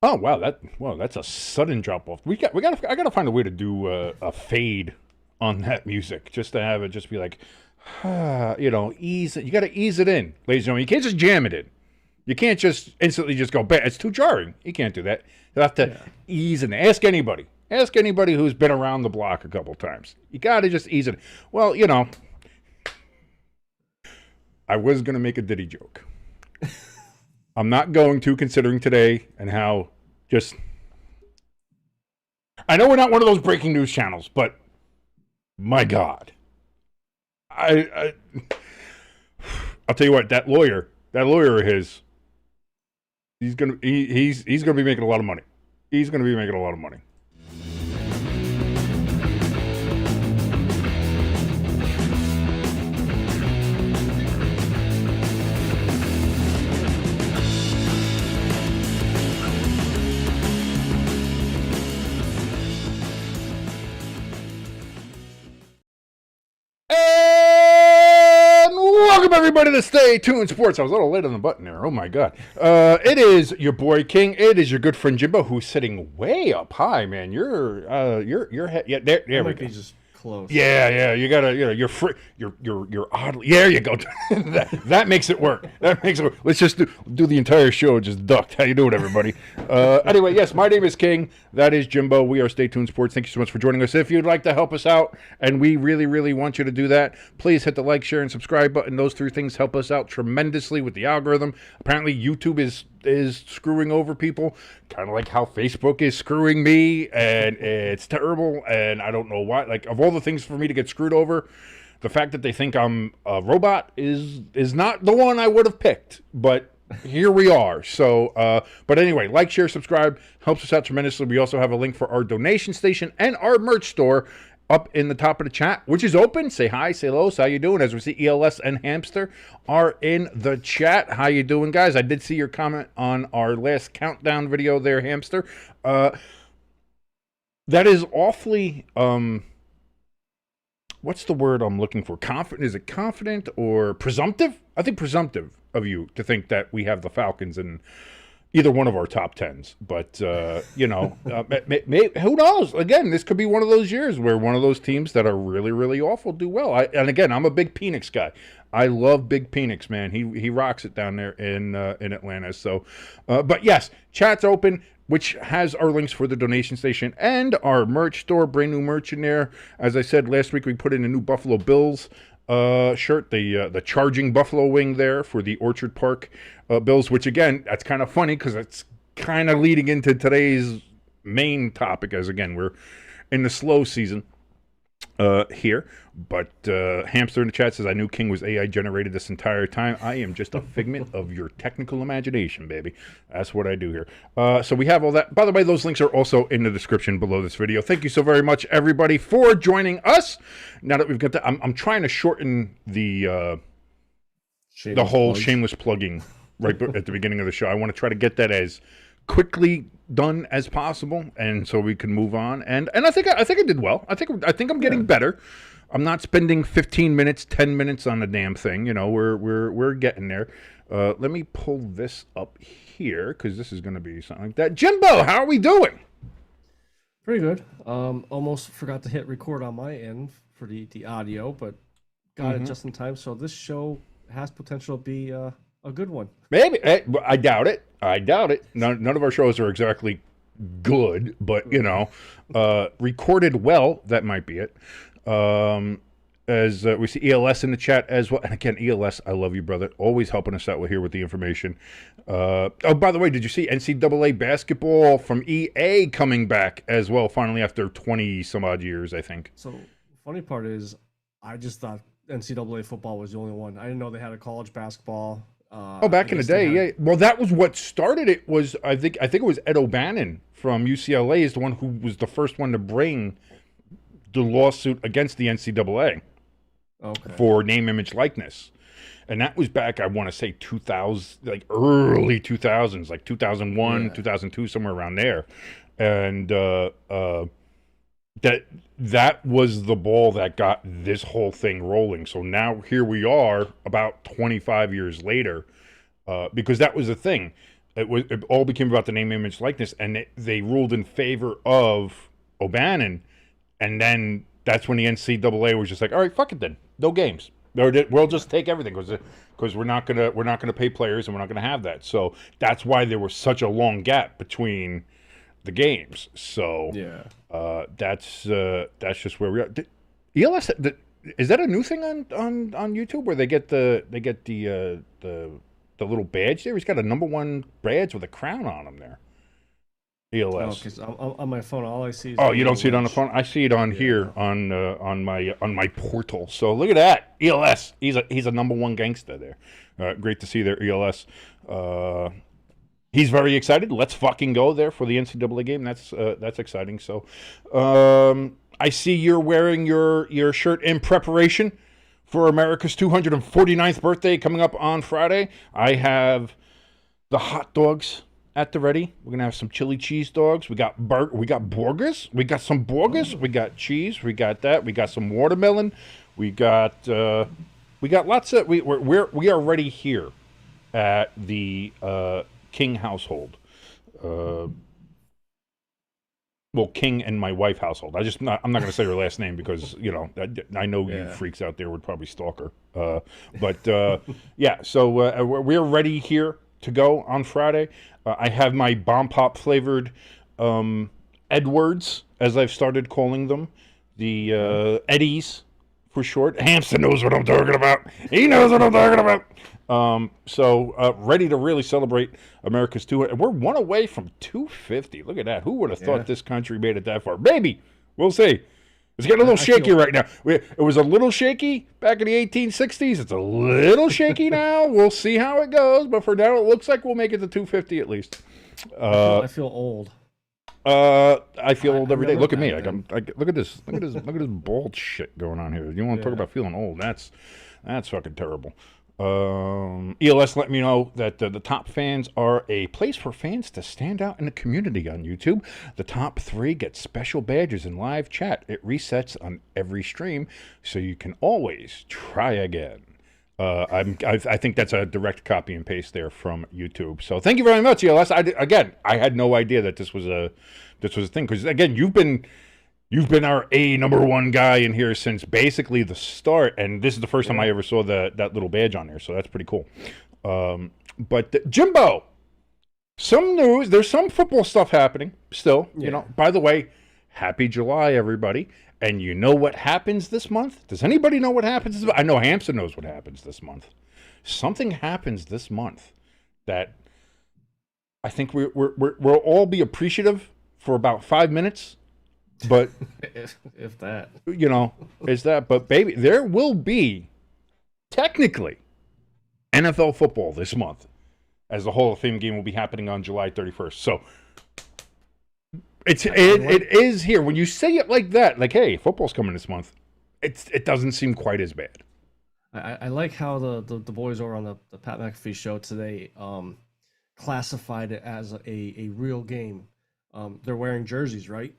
Oh wow, that's a sudden drop off. I gotta find a way to do a fade on that music just to have it just be like, ease it. You got to ease it in, ladies and gentlemen. You can't just jam it in. You can't just instantly just go bam. It's too jarring. You can't do that. You have to Yeah. ease it. Ask anybody. Ask anybody who's been around the block a couple times. You got to just ease it. Well, I was gonna make a Diddy joke. I'm not going to, considering today and how just. I know we're not one of those breaking news channels, but my God, I I'll tell you what. That lawyer of his, he's gonna be making a lot of money. He's gonna be making a lot of money. And welcome everybody to Stay Tuned Sports. I was a little late on the button there. Oh my God. It is your boy King. It is your good friend Jimbo, who's sitting way up high, man. You're yeah, there we Might go. be just close. Yeah. You gotta, you're oddly. There you go. that makes it work. That makes it work. Let's just do the entire show just ducked. How you doing, everybody? Anyway, yes, my name is King. That is Jimbo. We are Stay Tuned Sports. Thank you so much for joining us. If you'd like to help us out, and we really, really want you to do that, please hit the like, share, and subscribe button. Those three things help us out tremendously with the algorithm. Apparently, YouTube is screwing over people, kind of like how Facebook is screwing me, and it's terrible, and I don't know why. Like, of all the things for me to get screwed over, the fact that they think I'm a robot is not the one I would have picked, but here we are. So, but anyway, like, share, subscribe, helps us out tremendously. We also have a link for our donation station and our merch store up in the top of the chat, which is open. Say hi, say hello. So how you doing? As we see, ELS and Hamster are in the chat. How you doing, guys? I did see your comment on our last countdown video there, Hamster. That is awfully, what's the word I'm looking for? Confident? Is it confident or presumptive? I think presumptive of you to think that we have the Falcons in either one of our top tens. But, who knows? Again, this could be one of those years where one of those teams that are really, really awful do well. And again, I'm a big Penix guy. I love Big Penix, man. He rocks it down there in Atlanta. So, but yes, chat's open, which has our links for the donation station and our merch store, brand new merch in there. As I said last week, we put in a new Buffalo Bills shirt, the charging buffalo wing there for the Orchard Park Bills, which again, that's kind of funny because it's kind of leading into today's main topic, as again, we're in the slow season here. But Hamster in the chat says, I knew King was AI generated this entire time. I am just a figment of your technical imagination, baby. That's what I do here. So we have all that. By the way, those links are also in the description below this video. Thank you so very much, everybody, for joining us. Now that we've got that, I'm trying to shorten the whole shameless plugging right at the beginning of the show. I want to try to get that as quickly done as possible, and so we can move on. And I think I did well. I think I'm getting better. I'm not spending 15 minutes, 10 minutes on the damn thing. You know, we're getting there. Let me pull this up here because this is going to be something like that. Jimbo, how are we doing? Pretty good. Almost forgot to hit record on my end for the audio, but got it just in time. So this show has potential to be a good one. Maybe. I doubt it. None of our shows are exactly good, but recorded well, that might be it. As we see ELS in the chat as well. And again, ELS, I love you, brother. Always helping us out here with the information. Oh, by the way, did you see NCAA basketball from EA coming back as well, finally, after 20 some odd years, I think? So funny part is I just thought NCAA football was the only one. I didn't know they had a college basketball. Back in the day, yeah. Well, that was what started it. Was I think it was Ed O'Bannon from UCLA is the one who was the first one to bring the lawsuit against the NCAA for name, image, likeness, and that was back, I want to say 2000, like early 2000s, like 2001, 2002, somewhere around there, and that was the ball that got this whole thing rolling. So now here we are about 25 years later, because that was the thing. It all became about the name, image, likeness, and they ruled in favor of O'Bannon, and then that's when the NCAA was just like, all right, fuck it then, no games. We'll just take everything because we're not gonna pay players and we're not gonna have that. So that's why there was such a long gap between the games. So that's just where we are. ELS, is that a new thing on YouTube where they get the little badge there? He's got a #1 badge with a crown on him there. ELS. Because on my phone, all I see is. Oh, you don't see it on the phone? I see it on here on my portal. So look at that, ELS. He's a #1 gangster there. Great to see there, ELS. He's very excited. Let's fucking go there for the NCAA game. That's exciting. So, I see you're wearing your shirt in preparation for America's 249th birthday coming up on Friday. I have the hot dogs at the ready. We're gonna have some chili cheese dogs. We got burgers. We got some burgers. We got cheese. We got that. We got some watermelon. We got lots of. We are ready here at the King household. Well, King and my wife household. I'm not going to say her last name because I know you freaks out there would probably stalk her. Yeah. So we're ready here to go on Friday. I have my bomb pop flavored Edwards, as I've started calling them, the Eddies for short. Hampson knows what I'm talking about. He knows what I'm talking about. So ready to really celebrate America's 200. We're one away from 250. Look at that. Who would have thought this country made it that far? Maybe. We'll see. It's getting a little shaky right now. It was a little shaky back in the 1860s. It's a little shaky now. We'll see how it goes. But for now, it looks like we'll make it to 250 at least. I feel old. I feel old every day. Look at me. Look at this. Look at this bald shit going on here. You want to talk about feeling old? That's fucking terrible. ELS let me know that the top fans are a place for fans to stand out in the community on YouTube. The top 3 get special badges in live chat. It resets on every stream, so you can always try again. I think that's a direct copy and paste there from YouTube. So thank you very much, ELS. I had no idea that this was a thing because again, you've been our #1 guy in here since basically the start, and this is the first time I ever saw that little badge on there, so that's pretty cool. But Jimbo, some news. There's some football stuff happening still. By the way, happy July, everybody. And you know what happens this month? Does anybody know what happens this month? I know Hampson knows what happens this month. Something happens this month that I think we'll all be appreciative for about 5 minutes. But if that, is that? But baby, there will be technically NFL football this month, as the Hall of Fame game will be happening on July 31st. So it is here. When you say it like that, like, hey, football's coming this month, it doesn't seem quite as bad. I like how the boys over on the Pat McAfee show today classified it as a real game. They're wearing jerseys, right?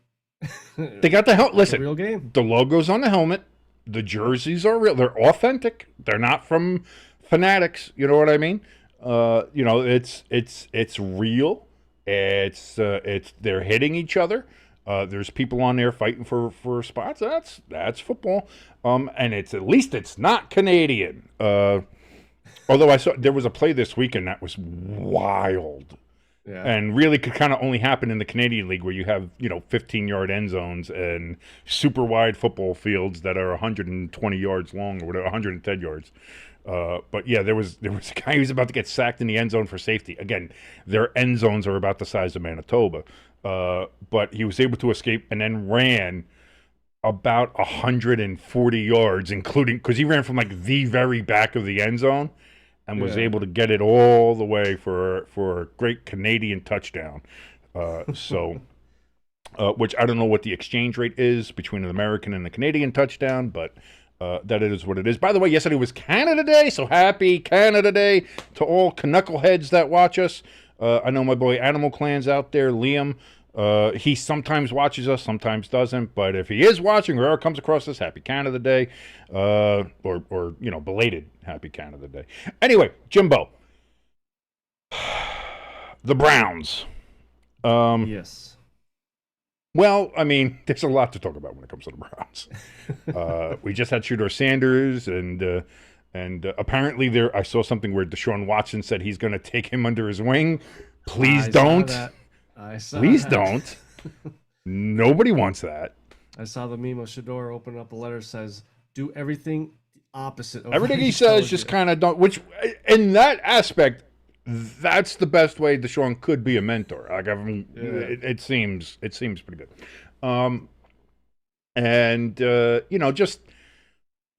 They got the helmet. Listen, real game. The logo's on the helmet. The jerseys are real. They're authentic. They're not from fanatics. You know what I mean? It's real. It's they're hitting each other. There's people on there fighting for spots. That's football. And at least it's not Canadian. Although I saw there was a play this weekend that was wild. Yeah. And really could kind of only happen in the Canadian League where you have, 15-yard end zones and super wide football fields that are 120 yards long or whatever, 110 yards. But yeah, there was a guy who was about to get sacked in the end zone for safety. Again, their end zones are about the size of Manitoba. But he was able to escape and then ran about 140 yards, including because he ran from like the very back of the end zone. And was able to get it all the way for a great Canadian touchdown. Which I don't know what the exchange rate is between an American and a Canadian touchdown, but that is what it is. By the way, yesterday was Canada Day, so happy Canada Day to all knuckleheads that watch us. I know my boy Animal Clan's out there, Liam. He sometimes watches us, sometimes doesn't. But if he is watching or ever comes across this, happy Canada Day, or belated happy Canada Day. Anyway, Jimbo, The Browns. Yes. Well, I mean, there's a lot to talk about when it comes to the Browns. We just had Shedeur Sanders, and apparently I saw something where Deshaun Watson said he's going to take him under his wing. Please don't. Please don't. Nobody wants that. I saw the meme of Shedeur open up a letter says, "Do everything opposite of everything he says. Just kind of don't." Which, in that aspect, that's the best way Deshaun could be a mentor. Like, it seems pretty good. Just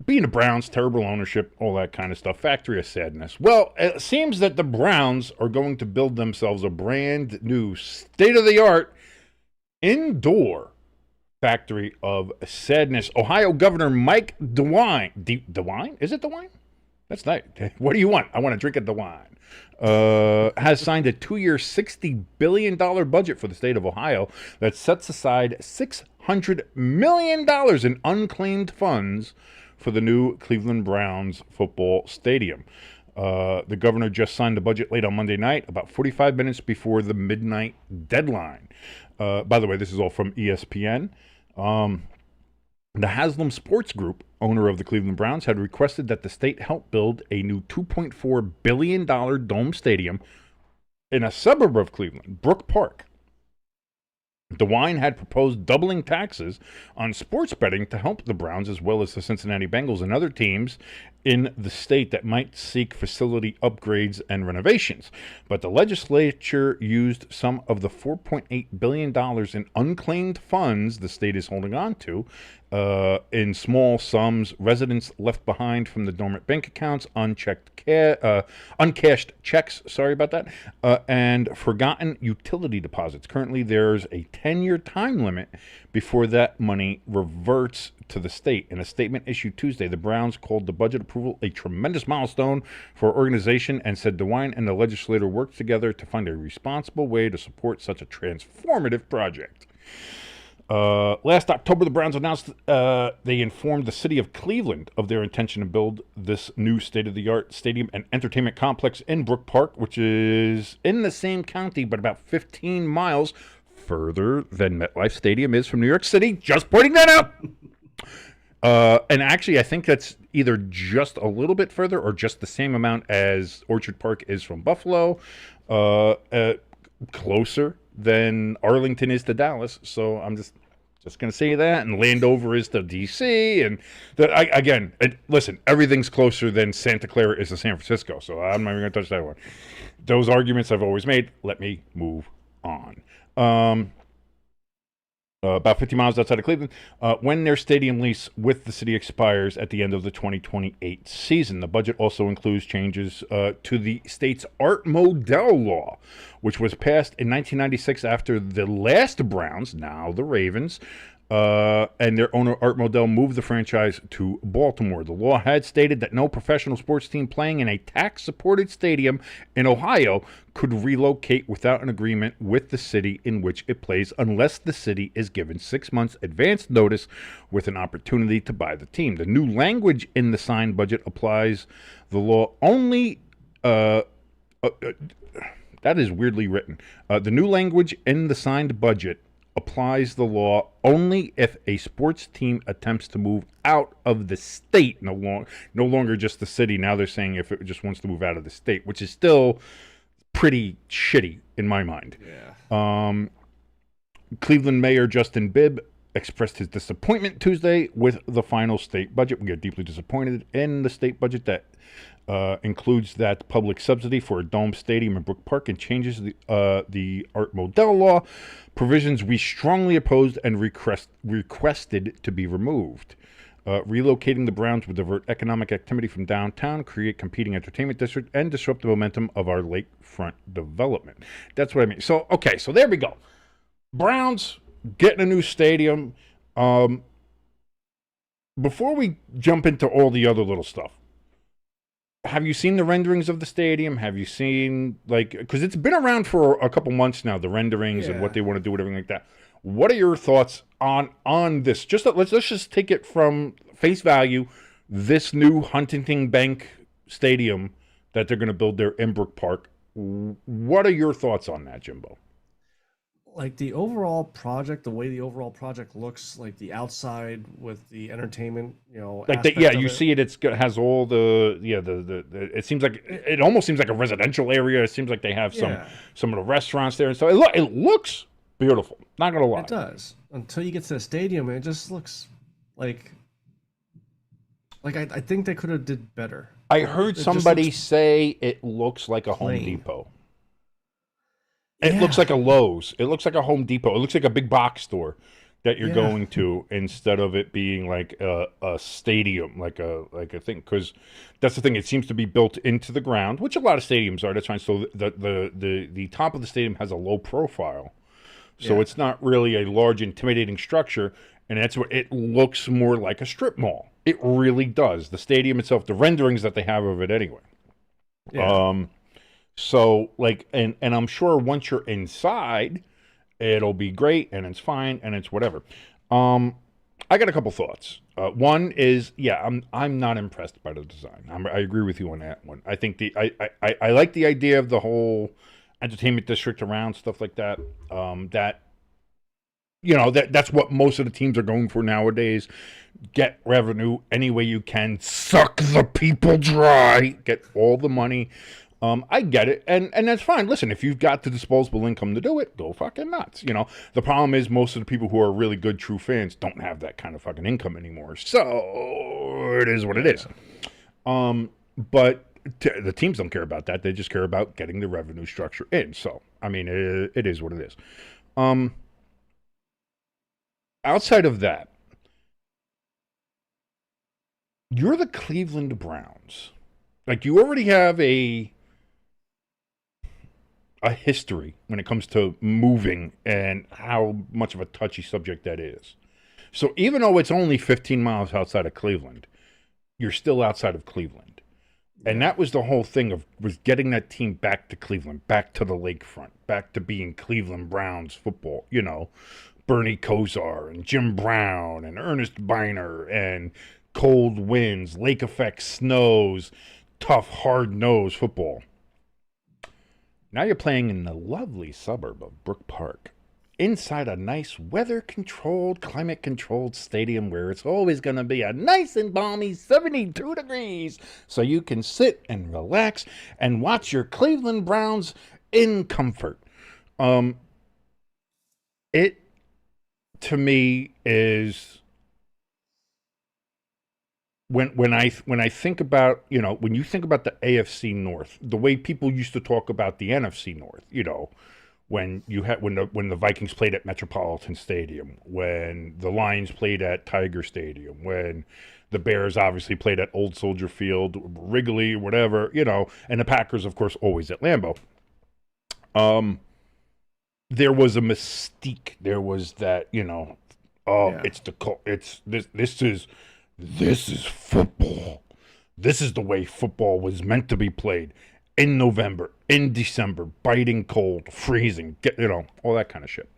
being the Browns, terrible ownership, all that kind of stuff, factory of sadness. Well, it seems that the Browns are going to build themselves a brand new, state-of-the-art, indoor factory of sadness. Ohio Governor Mike DeWine. DeWine? Is it DeWine? That's nice. What do you want? I want to drink a DeWine. Has signed a 2-year, $60 billion budget for the state of Ohio that sets aside $600 million in unclaimed funds for the new Cleveland Browns football stadium. The governor just signed the budget late on Monday night, about 45 minutes before the midnight deadline. By the way, this is all from ESPN. The Haslam Sports Group, owner of the Cleveland Browns, had requested that the state help build a new $2.4 billion dome stadium in a suburb of Cleveland, Brook Park. DeWine had proposed doubling taxes on sports betting to help the Browns as well as the Cincinnati Bengals and other teams in the state that might seek facility upgrades and renovations. But the legislature used some of the $4.8 billion in unclaimed funds the state is holding on to in small sums, residents left behind from the dormant bank accounts, uncashed checks, and forgotten utility deposits. Currently, there's a 10-year time limit before that money reverts to the state. In a statement issued Tuesday, the Browns called the budget approval a tremendous milestone for our organization and said DeWine and the legislature worked together to find a responsible way to support such a transformative project. Last October, the Browns announced they informed the city of Cleveland of their intention to build this new state-of-the-art stadium and entertainment complex in Brook Park, which is in the same county but about 15 miles further than MetLife Stadium is from New York City. Just pointing that out. And actually, I think that's either just a little bit further or just the same amount as Orchard Park is from Buffalo. Closer than Arlington is to Dallas. So I'm just going to say that. And Landover is to D.C. And listen, everything's closer than Santa Clara is to San Francisco. So I'm not even going to touch that one. Those arguments I've always made. Let me move on. About 50 miles outside of Cleveland, when their stadium lease with the city expires at the end of the 2028 season. The budget also includes changes to the state's Art Modell law, which was passed in 1996 after the last Browns, now the Ravens, and their owner Art Modell moved the franchise to Baltimore. The law had stated that no professional sports team playing in a tax-supported stadium in Ohio could relocate without an agreement with the city in which it plays unless the city is given 6 months advance notice with an opportunity to buy the team. The new language in the signed budget applies the law only... that is weirdly written. The new language in the signed budget applies the law only if a sports team attempts to move out of the state, no longer just the city. Now they're saying if it just wants to move out of the state, which is still pretty shitty in my mind. Yeah. Cleveland Mayor Justin Bibb expressed his disappointment Tuesday with the final state budget. We are deeply disappointed in the state budget that includes that public subsidy for a dome stadium in Brook Park and changes the Art Modell law provisions we strongly opposed and requested to be removed. Relocating the Browns would divert economic activity from downtown, create competing entertainment district, and disrupt the momentum of our lakefront development. That's what I mean. So, okay, so there we go. Browns getting a new stadium. Before we jump into all the other little stuff, have you seen the renderings of the stadium? Have you seen, because it's been around for a couple months now, the renderings and what they want to do with everything like that. What are your thoughts on this? Let's just take it from face value. This new Huntington Bank Stadium that they're going to build there in Brook Park. What are your thoughts on that, Jimbo? Like the overall project, the way the overall project looks, like the outside with the entertainment, Like that, yeah, aspect of you it. see it. Has all the. It seems like it almost seems like a residential area. It seems like they have Yeah, some of the restaurants there, and so it looks beautiful. Not gonna it lie. does. Until you get to the stadium, it just looks like I think they could have did better. I heard It just looks somebody say it looks like a Home plain. Depot. It looks Yeah, like a Lowe's. It looks like a Home Depot. It looks like a big box store that you're yeah, going to instead of it being like a stadium, like a thing. Because that's the thing. It seems to be built into the ground, which a lot of stadiums are. That's fine. So the top of the stadium has a low profile, so yeah. it's not really a large, intimidating structure, and that's what it looks more like a strip mall. It really does. The stadium itself, the renderings that they have of it anyway. Yeah. Um, so like, and I'm sure once you're inside, it'll be great and it's fine and it's whatever. Um, I got a couple thoughts. One is, yeah, I'm not impressed by the design. I agree with you on that one. I think I like the idea of the whole entertainment district around stuff like that. That that's what most of the teams are going for nowadays. Get revenue any way you can, suck the people dry, get all the money. I get it, and that's fine. Listen, if you've got the disposable income to do it, go fucking nuts. The problem is most of the people who are really good, true fans don't have that kind of fucking income anymore. So it is what it is. Yeah. But the teams don't care about that. They just care about getting the revenue structure in. So I mean, it is what it is. Um, Outside of that, you're the Cleveland Browns. Like you already have a history when it comes to moving and how much of a touchy subject that is. So even though it's only 15 miles outside of Cleveland, you're still outside of Cleveland. And Yeah. that was the whole thing of was getting that team back to Cleveland, back to the lakefront, back to being Cleveland Browns football. Bernie Kosar and Jim Brown and Ernest Biner and cold winds, lake effect snows, tough, hard-nosed football. Now you're playing in the lovely suburb of Brook Park, inside a nice weather-controlled, climate-controlled stadium where it's always going to be a nice and balmy 72 degrees, so you can sit and relax and watch your Cleveland Browns in comfort. Um, it to me is when I think about when you think about the AFC North, the way people used to talk about the NFC North, when the Vikings played at Metropolitan Stadium, when the Lions played at Tiger Stadium, when the Bears obviously played at Old Soldier Field, Wrigley, whatever, and the Packers, of course, always at Lambeau. There was a mystique. There was that, Yeah. it's it's this is football. This is the way football was meant to be played in November, in December, biting cold, freezing, all that kind of shit.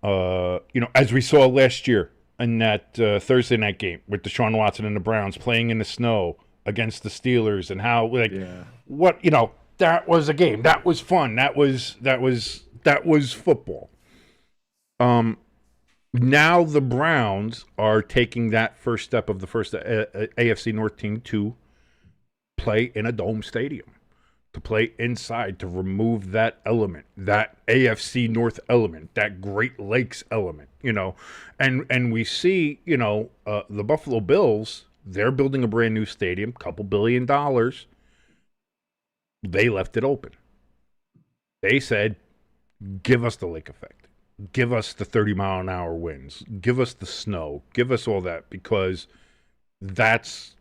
As we saw last year in that Thursday night game with Deshaun Watson and the Browns playing in the snow against the Steelers, and how Yeah. that was a game. That was fun. That was football. Now the Browns are taking that first step of the first AFC North team to play in a dome stadium, to play inside, to remove that element, that AFC North element, that Great Lakes element, and we see, the Buffalo Bills, they're building a brand new stadium, couple $1 billion. They left it open. They said, give us the lake effect. Give us the 30-mile-an-hour winds. Give us the snow. Give us all that, because that's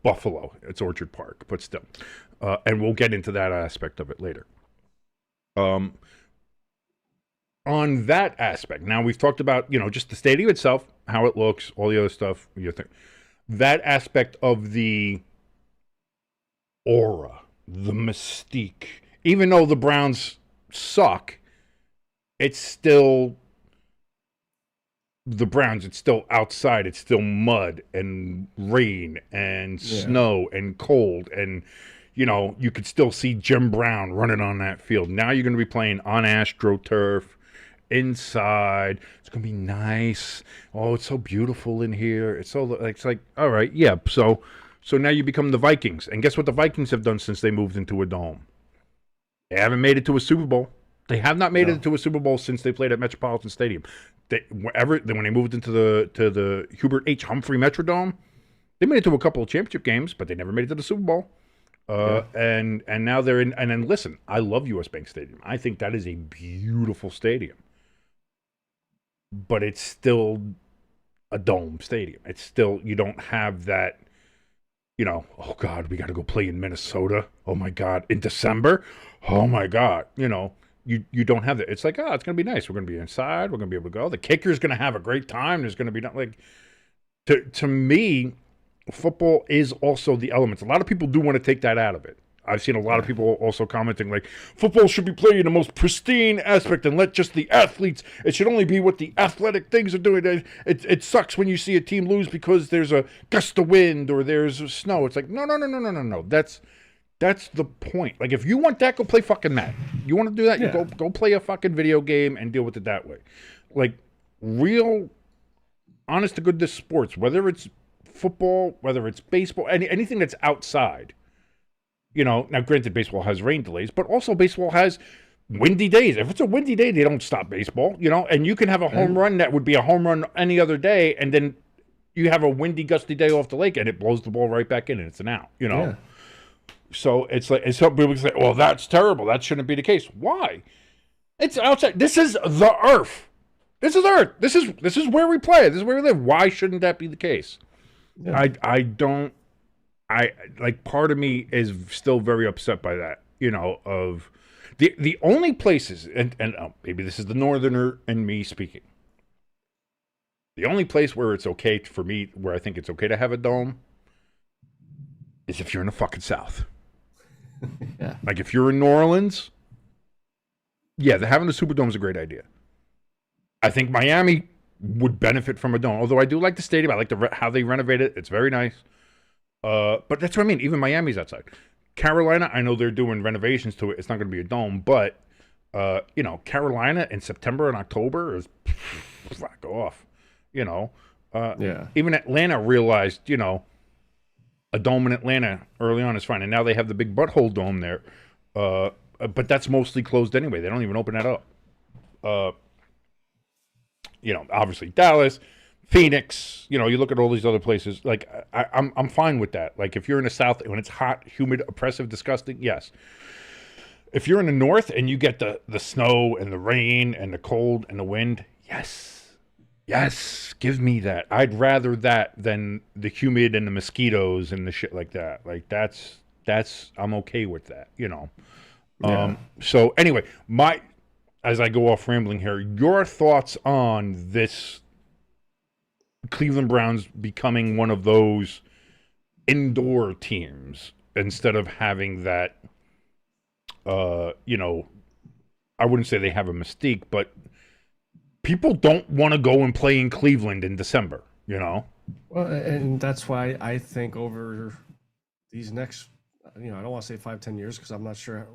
Buffalo. It's Orchard Park, but still. And we'll get into that aspect of it later. On that aspect, now we've talked about, just the stadium itself, how it looks, all the other stuff. That aspect of the aura, the mystique. Even though the Browns suck, it's still the Browns. It's still outside. It's still mud and rain and Yeah. snow and cold. And, you could still see Jim Brown running on that field. Now you're going to be playing on AstroTurf, inside. It's going to be nice. Oh, it's so beautiful in here. It's like, all right, yeah. So now you become the Vikings. And guess what the Vikings have done since they moved into a dome? They haven't made it to a Super Bowl. They have not made it to a Super Bowl since they played at Metropolitan Stadium. When they moved into the Hubert H. Humphrey Metrodome, they made it to a couple of championship games, but they never made it to the Super Bowl. And now they're in. And then listen, I love US Bank Stadium. I think that is a beautiful stadium, but it's still a dome stadium. It's still, you don't have that. Oh God, we got to go play in Minnesota. Oh my God, in December. Oh my God, You don't have that. It's like, it's going to be nice. We're going to be inside. We're going to be able to go. The kicker's going to have a great time. There's going to be to me, football is also the elements. A lot of people do want to take that out of it. I've seen a lot of people also commenting like, football should be played in the most pristine aspect and let just the athletes. It should only be what the athletic things are doing. It sucks when you see a team lose because there's a gust of wind or there's snow. It's like, no. That's the point. Like, if you want that, go play fucking Madden. You want to do that? You go play a fucking video game and deal with it that way. Like, real, honest to goodness sports, whether it's football, whether it's baseball, anything that's outside. Now granted, baseball has rain delays, but also baseball has windy days. If it's a windy day, they don't stop baseball, and you can have a home run that would be a home run any other day, and then you have a windy, gusty day off the lake, and it blows the ball right back in, and it's an out, Yeah. So it's like, and some people say, well, that's terrible. That shouldn't be the case. Why? It's outside. This is the Earth. This is Earth. This is where we play. This is where we live. Why shouldn't that be the case? Yeah. I part of me is still very upset by that, of the only places, and maybe this is the northerner and me speaking. The only place where it's okay for me, where I think it's okay to have a dome, is if you're in the fucking South. Yeah. Like if you're in New Orleans, having the Superdome is a great idea. I think Miami would benefit from a dome, although I do like the stadium. I like how they renovate it. It's very nice. But that's what I mean. Even Miami's outside. Carolina, I know they're doing renovations to it. It's not going to be a dome, but Carolina in September and October is fuck off. Even Atlanta realized, a dome in Atlanta early on is fine, and now they have the big butthole dome there. But that's mostly closed anyway. They don't even open that up. Obviously Dallas, Phoenix. You look at all these other places. Like I'm fine with that. Like if you're in the South when it's hot, humid, oppressive, disgusting, yes. If you're in the North and you get the snow and the rain and the cold and the wind, yes, give me that. I'd rather that than the humid and the mosquitoes and the shit like that. Like that's I'm okay with that, So anyway, as I go off rambling here, your thoughts on this Cleveland Browns becoming one of those indoor teams instead of having that, I wouldn't say they have a mystique, but people don't want to go and play in Cleveland in December, Well, and that's why I think over these next, I don't want to say 5-10 years because I'm not sure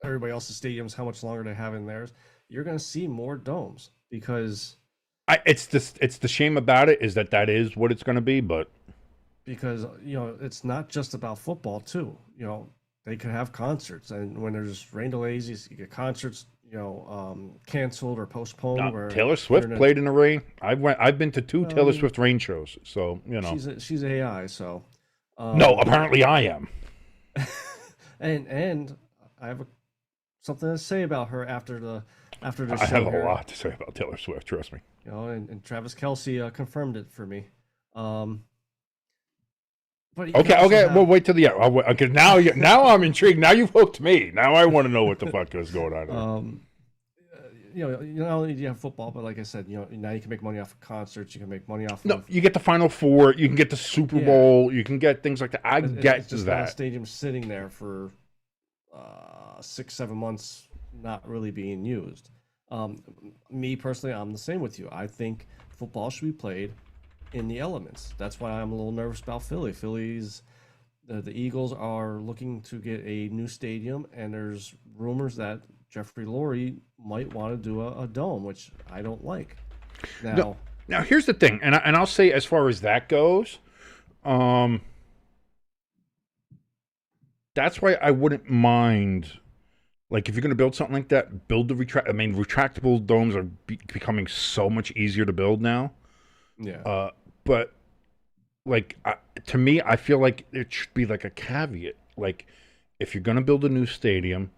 everybody else's stadiums, how much longer they have in theirs. You're going to see more domes because it's the shame about it is that is what it's going to be, but because it's not just about football too. They could have concerts, and when there's rain delays, you get concerts canceled or postponed. No, Taylor Swift played in the rain. I've been to two Taylor Swift rain shows, so she's AI. So no, apparently I am. and I have something to say about her after the show. I have a lot to say about Taylor Swift. Trust me. And Travis Kelce confirmed it for me. But okay. We'll wait till the end. Because now I'm intrigued. Now you've hooked me. Now I want to know what the fuck is going on. Not only do you have football, but like I said, now you can make money off of concerts. You can make money off. No, you get the Final Four. You can get the Super Bowl. You can get things like that. It's just that. Not a stadium sitting there for 6-7 months, not really being used. Me personally, I'm the same with you. I think football should be played in the elements. That's why I'm a little nervous about Philly. Philly's The Eagles are looking to get a new stadium, and there's rumors that Jeffrey Lurie might want to do a dome, which I don't like. Now here's the thing, and I'll say as far as that goes, that's why I wouldn't mind. Like, if you're going to build something like that, build the retractable domes are becoming so much easier to build now. Yeah. But, like, to me, I feel like it should be like a caveat. Like, if you're going to build a new stadium,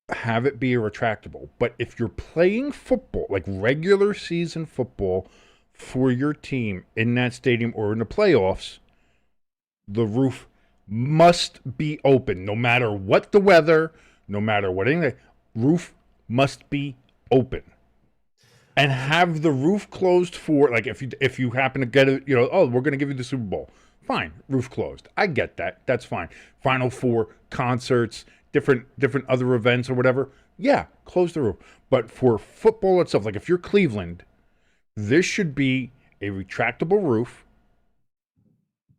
have it be a retractable. But if you're playing football, like regular season football for your team in that stadium or in the playoffs, the roof must be open, no matter what the weather, no matter what anything. Roof must be open, and have the roof closed for, like, if you happen to get it, oh, we're going to give you the Super Bowl, fine, roof closed. I get that. That's fine. Final Four, concerts, different other events or whatever. Yeah, close the roof. But for football itself, like if you're Cleveland, this should be a retractable roof,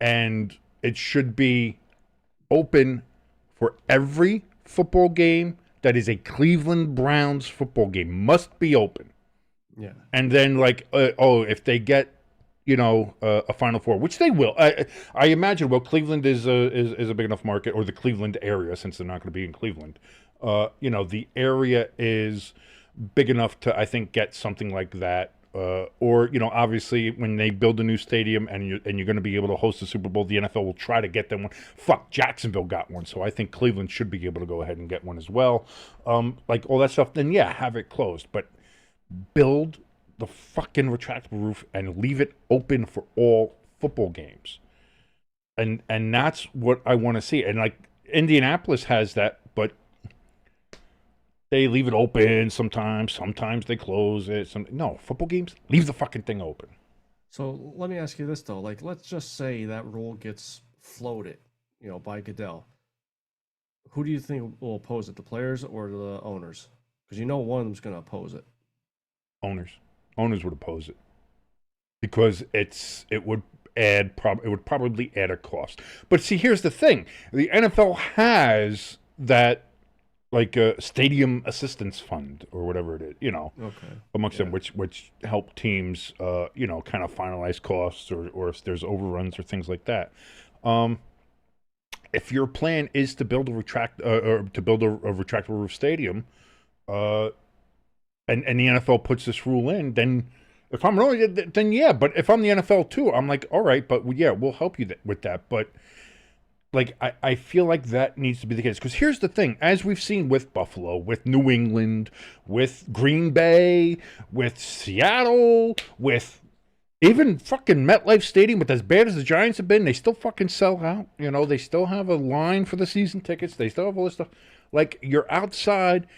and it should be open for every football game that is a Cleveland Browns football game. Must be open. Yeah. And then, like, if they get, a Final Four, which they will, I imagine. Well, Cleveland is a big enough market, or the Cleveland area, since they're not going to be in Cleveland. The area is big enough to, I think, get something like that. Or obviously, when they build a new stadium and you're going to be able to host the Super Bowl, the NFL will try to get them one. Fuck, Jacksonville got one, so I think Cleveland should be able to go ahead and get one as well. Like all that stuff. Then yeah, have it closed, but build the fucking retractable roof and leave it open for all football games. And that's what I want to see. And like Indianapolis has that, but they leave it open sometimes. Sometimes they close it. No, football games, leave the fucking thing open. So let me ask you this, though. Like, let's just say that rule gets floated, by Goodell. Who do you think will oppose it, the players or the owners? Because one of them's going to oppose it. Owners would oppose it because it would probably add a cost. But see, here's the thing: the NFL has that, like a stadium assistance fund or whatever it is, amongst them, which help teams, kind of finalize costs or if there's overruns or things like that. If your plan is to build a retractable roof stadium, and the NFL puts this rule in, then if I'm wrong, then yeah. But if I'm the NFL too, I'm like, all right, but yeah, we'll help you with that. But like, I feel like that needs to be the case. Because here's the thing. As we've seen with Buffalo, with New England, with Green Bay, with Seattle, with even fucking MetLife Stadium, with as bad as the Giants have been, they still fucking sell out. They still have a line for the season tickets. They still have all this stuff. Like, you're outside.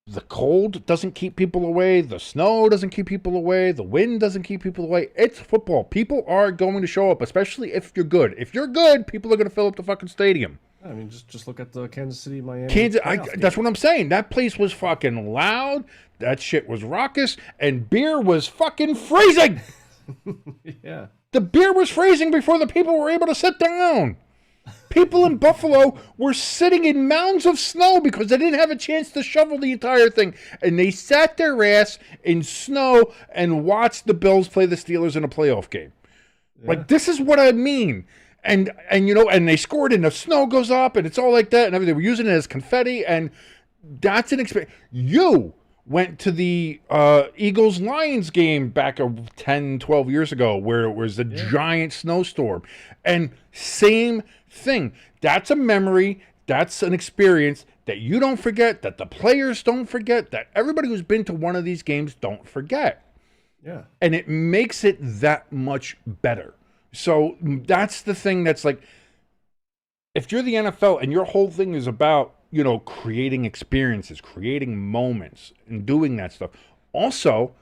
The cold doesn't keep people away. The snow doesn't keep people away. The wind doesn't keep people away. It's football. People are going to show up, especially if you're good. If you're good, people are going to fill up the fucking stadium. I mean, just look at the Kansas City, Miami. That's what I'm saying. That place was fucking loud. That shit was raucous. And beer was fucking freezing. Yeah. The beer was freezing before the people were able to sit down. People in Buffalo were sitting in mounds of snow because they didn't have a chance to shovel the entire thing. And they sat their ass in snow and watched the Bills play the Steelers in a playoff game. Yeah. Like, this is what I mean. And they scored and the snow goes up and it's all like that and everything. We're using it as confetti, and that's an experience. You went to the Eagles-Lions game back 10, 12 years ago where it was a giant snowstorm. And same thing. That's a memory. That's an experience that you don't forget, that the players don't forget, that everybody who's been to one of these games don't forget. Yeah. And it makes it that much better. So that's the thing that's like, if you're the NFL and your whole thing is about, creating experiences, creating moments, and doing that stuff. Also,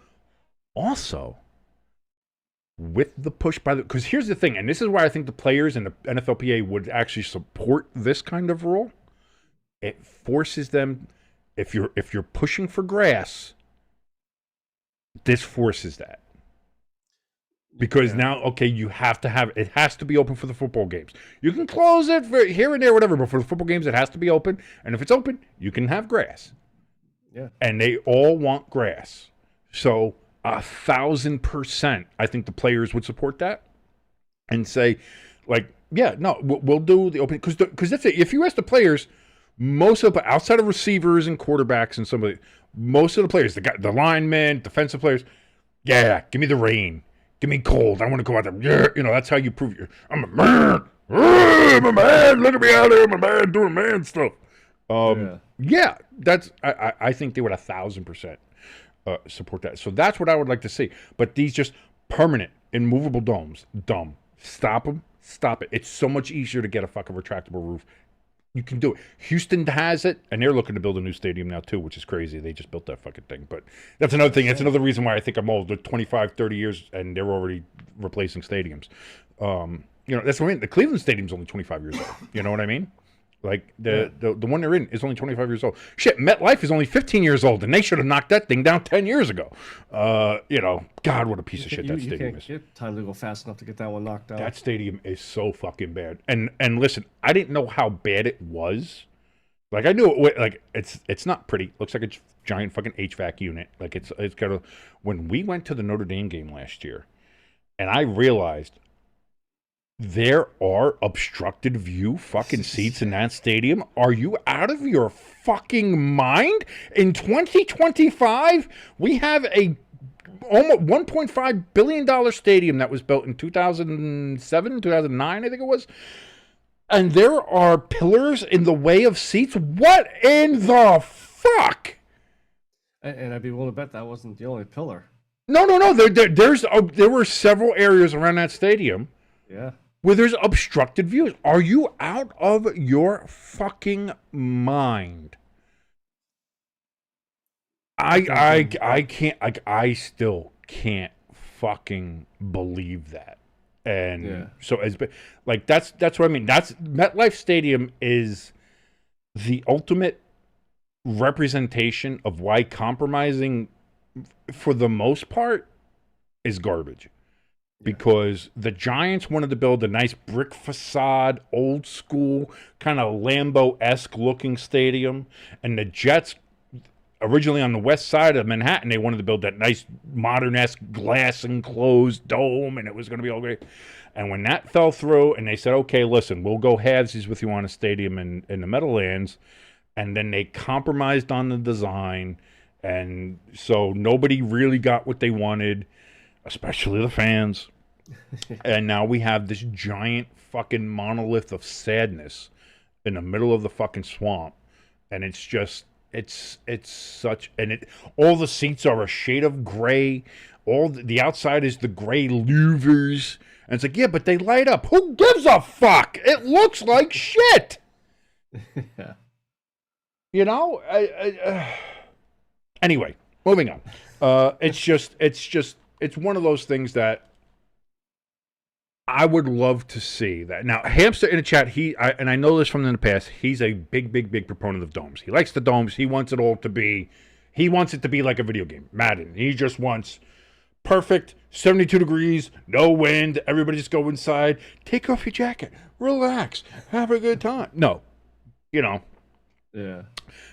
with the push because here's the thing, and this is why I think the players and the NFLPA would actually support this kind of rule. It forces them, if you're pushing for grass, this forces that. Because now, okay, you have to have it has to be open for the football games. You can close it for here and there, whatever, but for the football games, it has to be open. And if it's open, you can have grass. Yeah. And they all want grass. So 1,000%, I think the players would support that and say, like, yeah, no, we'll do the open because that's it. If you ask the players, most of the outside of receivers and quarterbacks and somebody, most of the players, the linemen, defensive players, yeah, give me the rain. Give me cold. I want to go out there. Yeah, that's how you prove I'm a man. I'm a man. Look at me out there. I'm a man doing man stuff. Yeah, that's. I think they would 1,000% support that. So that's what I would like to see. But these just permanent, immovable domes, dumb. Stop them. Stop it. It's so much easier to get a fucking retractable roof. You can do it. Houston has it, and they're looking to build a new stadium now, too, which is crazy. They just built that fucking thing. But that's another thing. That's another reason why I think I'm old. They're 25, 30 years, and they're already replacing stadiums. That's what I mean. The Cleveland Stadium's only 25 years old. You know what I mean? Like, the one they're in is only 25 years old. Shit, MetLife is only 15 years old, and they should have knocked that thing down 10 years ago. God, what a piece of shit that stadium is. You can't get time to go fast enough to get that one knocked out. That stadium is so fucking bad. And listen, I didn't know how bad it was. Like, I knew it, like, it's not pretty. Looks like a giant fucking HVAC unit. Like, it's got a... When we went to the Notre Dame game last year, and I realized... There are obstructed view fucking seats in that stadium. Are you out of your fucking mind? In 2025, we have a almost $1.5 billion stadium that was built in 2007, 2009, I think it was. And there are pillars in the way of seats. What in the fuck? And I'd be willing to bet that wasn't the only pillar. No. There were several areas around that stadium. Yeah. Where there's obstructed views. Are you out of your fucking mind? I can't. I still can't fucking believe that. And so that's what I mean. That's MetLife Stadium is the ultimate representation of why compromising, for the most part, is garbage. Because the Giants wanted to build a nice brick facade, old school, kind of Lambeau-esque looking stadium. And the Jets, originally on the west side of Manhattan, they wanted to build that nice modern-esque glass enclosed dome, and it was going to be all great. And when that fell through, and they said, okay, listen, we'll go halvesies with you on a stadium in the Meadowlands, and then they compromised on the design, and so nobody really got what they wanted, especially the fans. And now we have this giant fucking monolith of sadness in the middle of the fucking swamp. And it's just, it's such, and all the seats are a shade of gray. All the outside is the gray louvers. And it's like, yeah, but they light up. Who gives a fuck? It looks like shit. Yeah. Anyway, moving on. It's one of those things that I would love to see. That now, Hamster in the chat, and I know this from in the past, he's a big proponent of domes. He likes the domes. He wants it all to be, he wants it to be like a video game, Madden. He just wants perfect 72 degrees, no wind, everybody just go inside, take off your jacket, relax, have a good time. No, Yeah.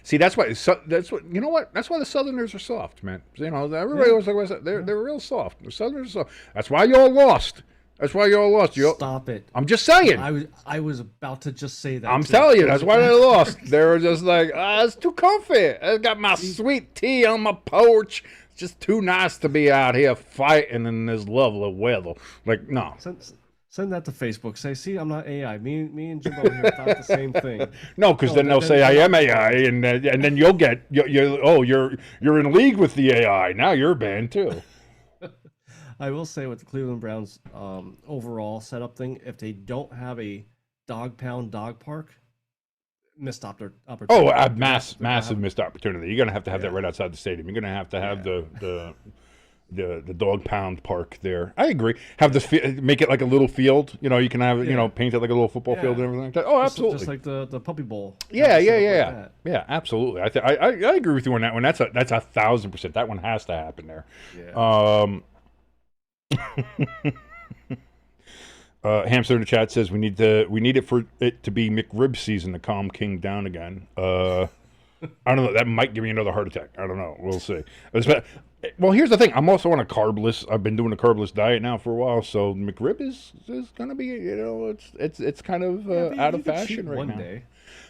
See, that's why. That's what you know. What that's why the Southerners are soft, man. Everybody was like, they're real soft. The Southerners are soft. That's why y'all lost. Stop it. I'm just saying. I was about to just say that. I'm telling you, that's why they lost. They were just like, it's too comfy. I got my sweet tea on my porch. It's just too nice to be out here fighting in this lovely weather. Like, no. Send that to Facebook. Say, see, I'm not AI. Me and Jimbo here thought the same thing. No, because then they'll say I am AI, and then you'll get you're in league with the AI. Now you're banned too. I will say with the Cleveland Browns overall setup thing, if they don't have a dog pound dog park, missed opportunity. Oh, a massive missed opportunity. You're gonna have to have that right outside the stadium. You're gonna have to have the dog pound park there. I agree. Have this make it like a little field. You can have it. Paint it like a little football field and everything like that. Oh, absolutely. Just like the puppy bowl. Yeah. Yeah, absolutely. I agree with you on that one. That's 1,000%. That one has to happen there. Yeah. Hamster in the chat says we need it for it to be McRib season to calm King down again. I don't know. That might give me another heart attack. I don't know. We'll see. Well, here's the thing. I'm also on a carbless. I've been doing a carbless diet now for a while, so McRib is going to be, it's kind of out of fashion right now. Day.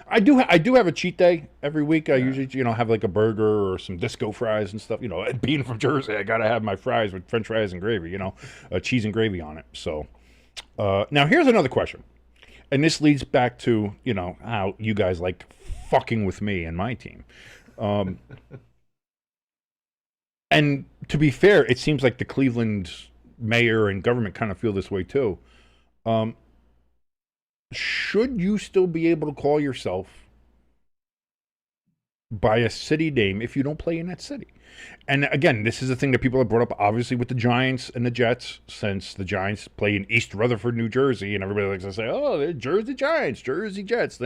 I do have a cheat day every week. I usually have like a burger or some disco fries and stuff. And being from Jersey, I got to have my fries with French fries and gravy. Cheese and gravy on it. So now here's another question, and this leads back to how you guys like fucking with me and my team. And to be fair, it seems like the Cleveland mayor and government kind of feel this way too. Should you still be able to call yourself by a city name if you don't play in that city? And again, this is the thing that people have brought up, obviously, with the Giants and the Jets, since the Giants play in East Rutherford, New Jersey, and everybody likes to say, oh, they're Jersey Giants, Jersey Jets.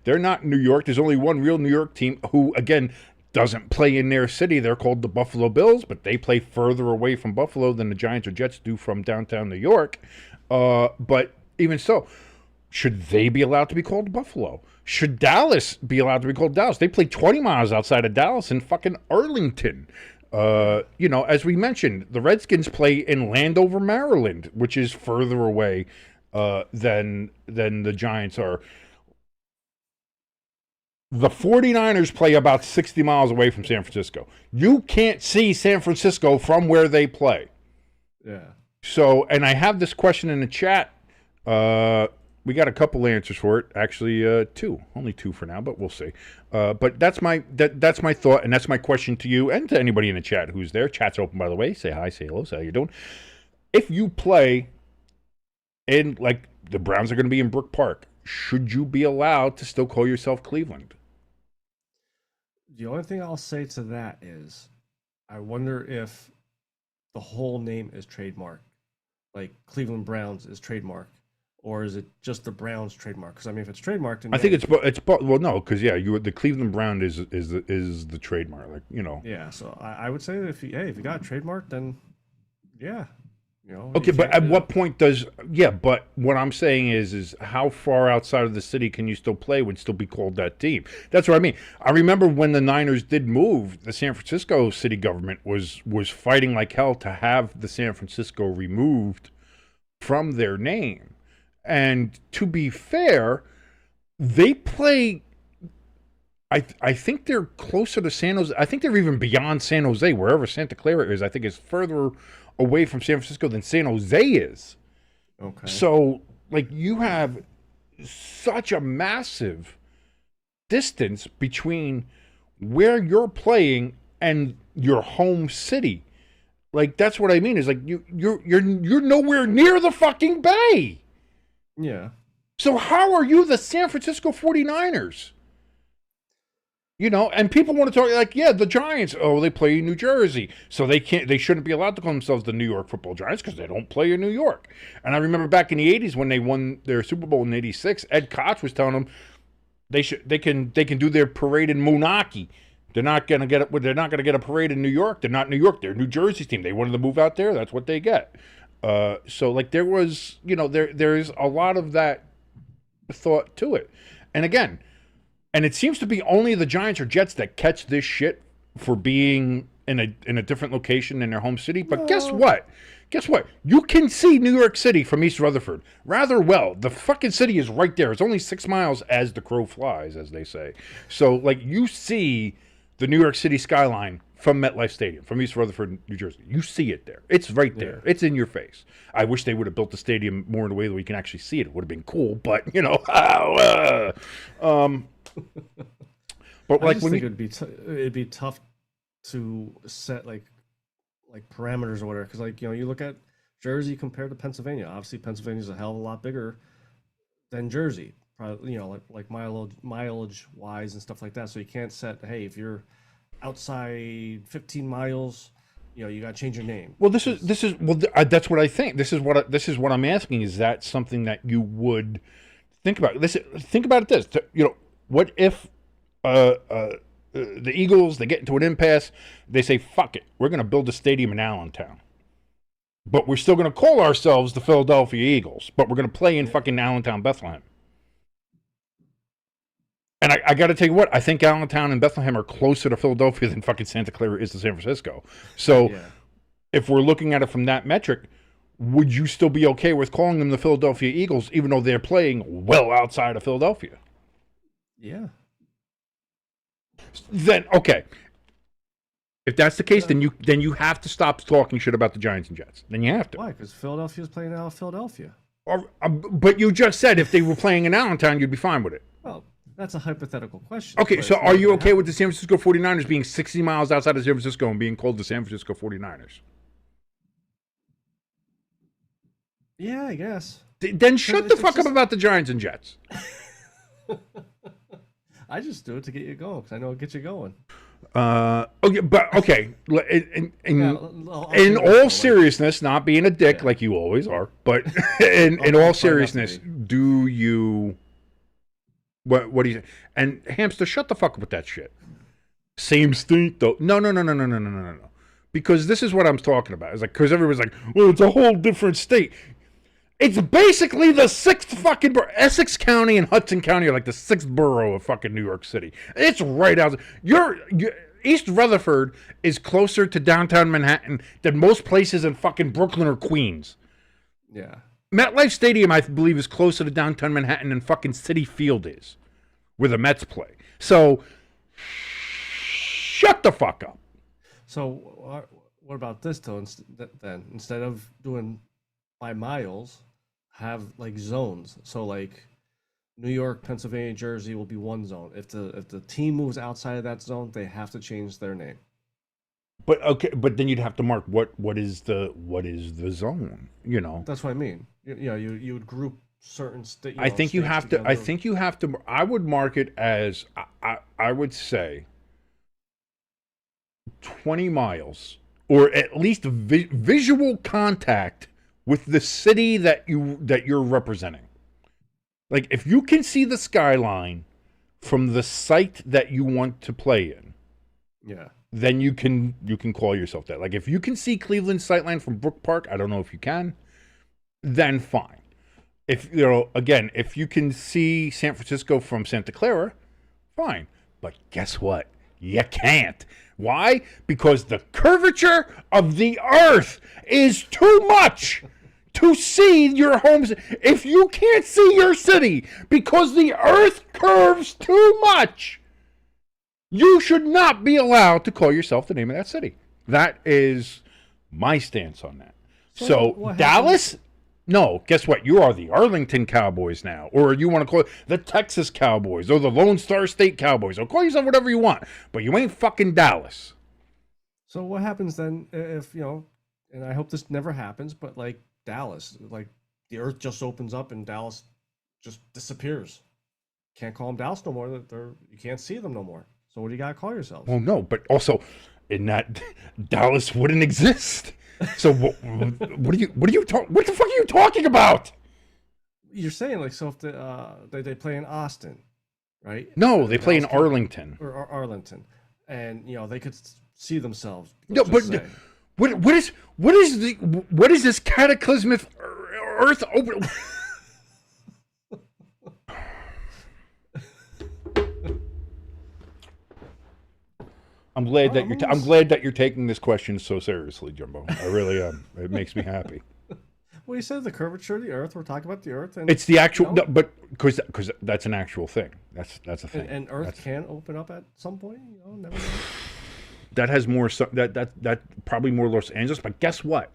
They're not New York. There's only one real New York team who, again, doesn't play in their city. They're called the Buffalo Bills, but they play further away from Buffalo than the Giants or Jets do from downtown New York. But even so, should they be allowed to be called Buffalo? Should Dallas be allowed to be called Dallas? They play 20 miles outside of Dallas in fucking Arlington. As we mentioned, the Redskins play in Landover, Maryland, which is further away than the Giants are. The 49ers play about 60 miles away from San Francisco. You can't see San Francisco from where they play. Yeah. So, and I have this question in the chat. We got a couple answers for it. Actually, two. Only two for now, but we'll see. But that's my thought, and that's my question to you and to anybody in the chat who's there. Chat's open, by the way. Say hi, say hello, say how you doing. If you play in, like, the Browns are going to be in Brook Park, should you be allowed to still call yourself Cleveland? The only thing I'll say to that is, I wonder if the whole name is trademark, like Cleveland Browns is trademark, or is it just the Browns trademark? Because I mean, if it's trademarked, I think well, no, because the Cleveland Brown is the trademark, like Yeah, so I would say that if you got a trademark, then yeah. Okay, but at what point but what I'm saying is how far outside of the city can you still play would still be called that team? That's what I mean. I remember when the Niners did move, the San Francisco city government was fighting like hell to have the San Francisco removed from their name. And to be fair, they play, I think they're closer to San Jose. I think they're even beyond San Jose, wherever Santa Clara is. I think it's further away from San Francisco than San Jose is. Okay. So, like, you have such a massive distance between where you're playing and your home city. Like, that's what I mean. Is like you're nowhere near the fucking Bay. Yeah. So how are you the San Francisco 49ers? And people want to talk like, the Giants, they play in New Jersey, so they shouldn't be allowed to call themselves the New York Football Giants because they don't play in New York. And I remember back in the 80s when they won their Super Bowl in '86, Ed Koch was telling them they can do their parade in Moonachie. They're not gonna get a parade in New York. They're not New York. They're New Jersey's team. They wanted to move out there. That's what they get. So like there was, there's a lot of that thought to it. And again, and it seems to be only the Giants or Jets that catch this shit for being in a different location in their home city. But guess what? You can see New York City from East Rutherford rather well. The fucking city is right there. It's only 6 miles as the crow flies, as they say. So like you see the New York City skyline from MetLife Stadium, from East Rutherford, New Jersey. You see it there. It's right there. Yeah. It's in your face. I wish they would have built the stadium more in a way that we can actually see it. It would have been cool, but but like when it'd be tough to set like parameters or whatever, because like you look at Jersey compared to Pennsylvania. Obviously, Pennsylvania's a hell of a lot bigger than Jersey, probably, like mileage wise and stuff like that. So you can't set, hey, if you're outside 15 miles, you got to change your name. Well, that's what I think. This is what I'm asking. Is that something that you would think about? Think about it what if the Eagles, they get into an impasse, they say, fuck it, we're going to build a stadium in Allentown. But we're still going to call ourselves the Philadelphia Eagles. But we're going to play in fucking Allentown, Bethlehem. And I got to tell you what, I think Allentown and Bethlehem are closer to Philadelphia than fucking Santa Clara is to San Francisco. So if we're looking at it from that metric, would you still be okay with calling them the Philadelphia Eagles, even though they're playing well outside of Philadelphia? Yeah. Then, okay. If that's the case, then you have to stop talking shit about the Giants and Jets. Then you have to. Why? Because Philadelphia's playing out of Philadelphia. But you just said if they were playing in Allentown, you'd be fine with it. Well, that's a hypothetical question. Okay, so are you okay with the San Francisco 49ers being 60 miles outside of San Francisco and being called the San Francisco 49ers? Yeah, I guess. Then shut the fuck up about the Giants and Jets. I just do it to get you going because I know it gets you going. Okay. In all seriousness, not being a dick like you always are, but in all seriousness, do you? What do you? And Hamster, shut the fuck up with that shit. Same state though. No. Because this is what I'm talking about. It's like because everyone's like, well, it's a whole different state. It's basically the sixth fucking borough. Essex County and Hudson County are like the sixth borough of fucking New York City. It's right out. East Rutherford is closer to downtown Manhattan than most places in fucking Brooklyn or Queens. Yeah. MetLife Stadium, I believe, is closer to downtown Manhattan than fucking Citi Field is, where the Mets play. So, shut the fuck up. So, what about this, though, then? Instead of doing by miles, have, like, zones. So, like, New York, Pennsylvania, Jersey will be one zone. If the team moves outside of that zone, they have to change their name. But then you'd have to mark what is the zone, you know. That's what I mean. You would group certain states. I think you have to. I think you have to. I would mark it as I would say 20 miles, or at least visual contact with the city that you're representing. Like if you can see the skyline from the site that you want to play in, then you can call yourself that. Like if you can see Cleveland's sightline from Brook Park, I don't know if you can, then fine. If if you can see San Francisco from Santa Clara, fine. But guess what? You can't. Why? Because the curvature of the earth is too much to see your homes. If you can't see your city because the earth curves too much, you should not be allowed to call yourself the name of that city. That is my stance on that. So Dallas? No, guess what? You are the Arlington Cowboys now. Or you want to call it the Texas Cowboys or the Lone Star State Cowboys. Or call yourself whatever you want. But you ain't fucking Dallas. So what happens then if, and I hope this never happens, but like Dallas, like the earth just opens up and Dallas just disappears. Can't call them Dallas no more. You can't see them no more. So what do you got to call yourselves? Well, no, but also in that Dallas wouldn't exist. So what the fuck are you talking about? You're saying like so if they play in Austin, right? No, they play in Arlington. Or Arlington, and they could see themselves. No, but what is this cataclysmic earth open? I'm glad that you're taking this question so seriously, Jimbo. I really am. It makes me happy. Well, you said the curvature of the Earth. We're talking about the Earth, and it's the actual, but because that's an actual thing. That's a thing. And Earth can open up at some point. Never know. That has more. That probably more Los Angeles. But guess what?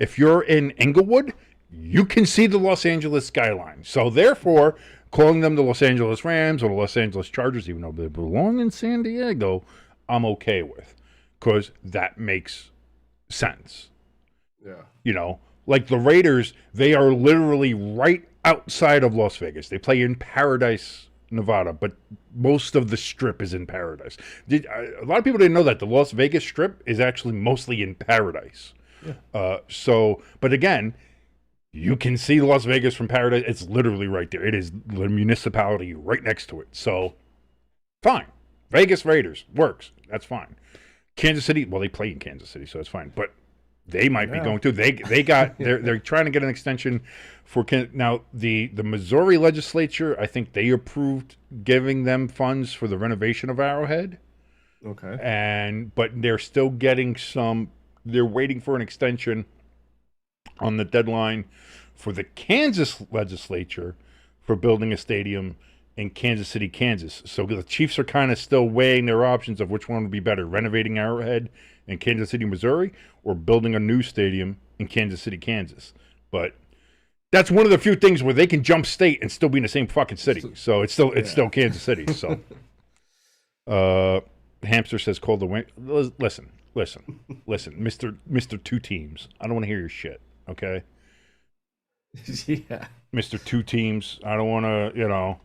If you're in Inglewood, you can see the Los Angeles skyline. So therefore, calling them the Los Angeles Rams or the Los Angeles Chargers, even though they belong in San Diego, I'm okay with, because that makes sense. Yeah. Like the Raiders, they are literally right outside of Las Vegas. They play in Paradise, Nevada, but most of the Strip is in Paradise. A lot of people didn't know that the Las Vegas Strip is actually mostly in Paradise. Yeah. But again, you can see Las Vegas from Paradise. It's literally right there. It is the municipality right next to it. So, fine. Vegas Raiders works. That's fine. Kansas City, well, they play in Kansas City, so it's fine. But They might be going to. They got they're trying to get an extension for now the Missouri legislature. I think they approved giving them funds for the renovation of Arrowhead. Okay. But they're still getting some. They're waiting for an extension on the deadline for the Kansas legislature for building a stadium in Kansas City, Kansas. So the Chiefs are kind of still weighing their options of which one would be better: renovating Arrowhead in Kansas City, Missouri, or building a new stadium in Kansas City, Kansas. But that's one of the few things where they can jump state and still be in the same fucking city. So it's still Kansas City. So, Hamster says, "Call the win." Listen, Mister Two Teams. I don't want to hear your shit. Okay. Yeah. Mister Two Teams. I don't want to.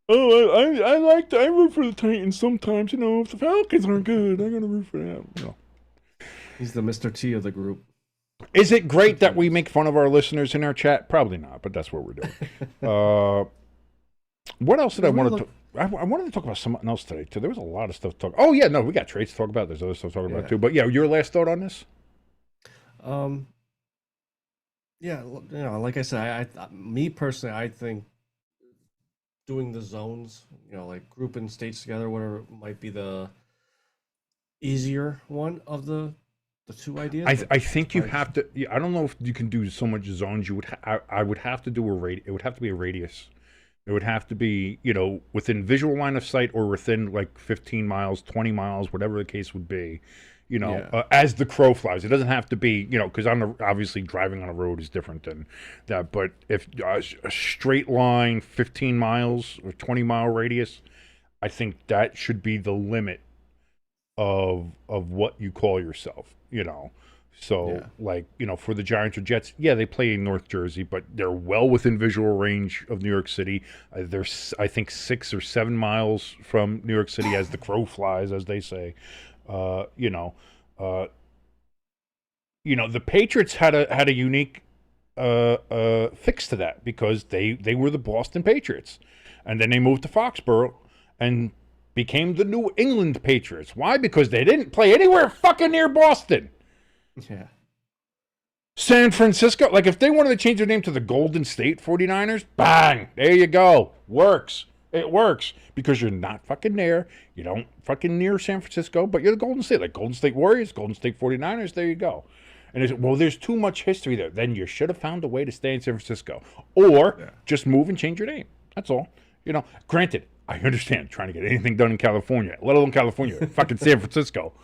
Oh, I root for the Titans sometimes. If the Falcons aren't good, I'm gonna root for them. He's the Mr. T of the group. Is it great that we make fun of our listeners in our chat? Probably not, but that's what we're doing. What else did I want to? I wanted to talk about something else today too. There was a lot of stuff to talk. Oh yeah, no, we got trades to talk about. There's other stuff to talk about too. But yeah, your last thought on this? Yeah, like I said, me personally, I think doing the zones, like grouping states together, whatever might be the easier one of the two ideas. I think you have to. I don't know if you can do so much zones. I would have to do a radius. It would have to be a radius. It would have to be, within visual line of sight or within like 15 miles, 20 miles, whatever the case would be, as the crow flies. It doesn't have to be, because obviously driving on a road is different than that. But if a straight line, 15 miles or 20-mile radius, I think that should be the limit of what you call yourself, So, for the Giants or Jets, they play in North Jersey, but they're well within visual range of New York City. They're, I think, 6 or 7 miles from New York City as the crow flies, as they say. The Patriots had a unique fix to that because they were the Boston Patriots. And then they moved to Foxborough and became the New England Patriots. Why? Because they didn't play anywhere fucking near Boston. Yeah. San Francisco, like if they wanted to change their name to the Golden State 49ers, bang, there you go. Works. It works because you're not fucking there. You don't fucking near San Francisco, but you're the Golden State, like Golden State Warriors, Golden State 49ers, there you go. And there's too much history there. Then you should have found a way to stay in San Francisco or just move and change your name. That's all. Granted, I understand trying to get anything done in California, let alone California, fucking San Francisco.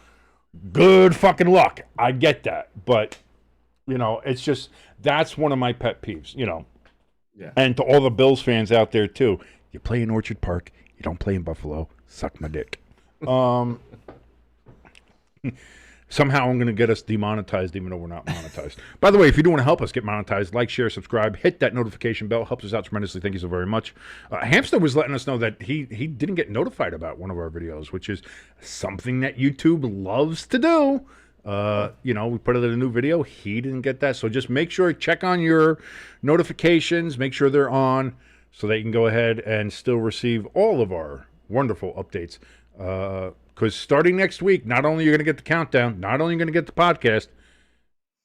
Good fucking luck. I get that. But, it's just, that's one of my pet peeves, Yeah. And to all the Bills fans out there, too, you play in Orchard Park, you don't play in Buffalo, suck my dick. Somehow I'm going to get us demonetized even though we're not monetized. By the way, if you do want to help us get monetized, like, share, subscribe, hit that notification bell. Helps us out tremendously. Thank you so very much. Hamster was letting us know that he didn't get notified about one of our videos, which is something that YouTube loves to do. We put it in a new video. He didn't get that. So just make sure, check on your notifications. Make sure they're on so that you can go ahead and still receive all of our wonderful updates. Because starting next week, not only are you going to get the countdown, not only are you going to get the podcast,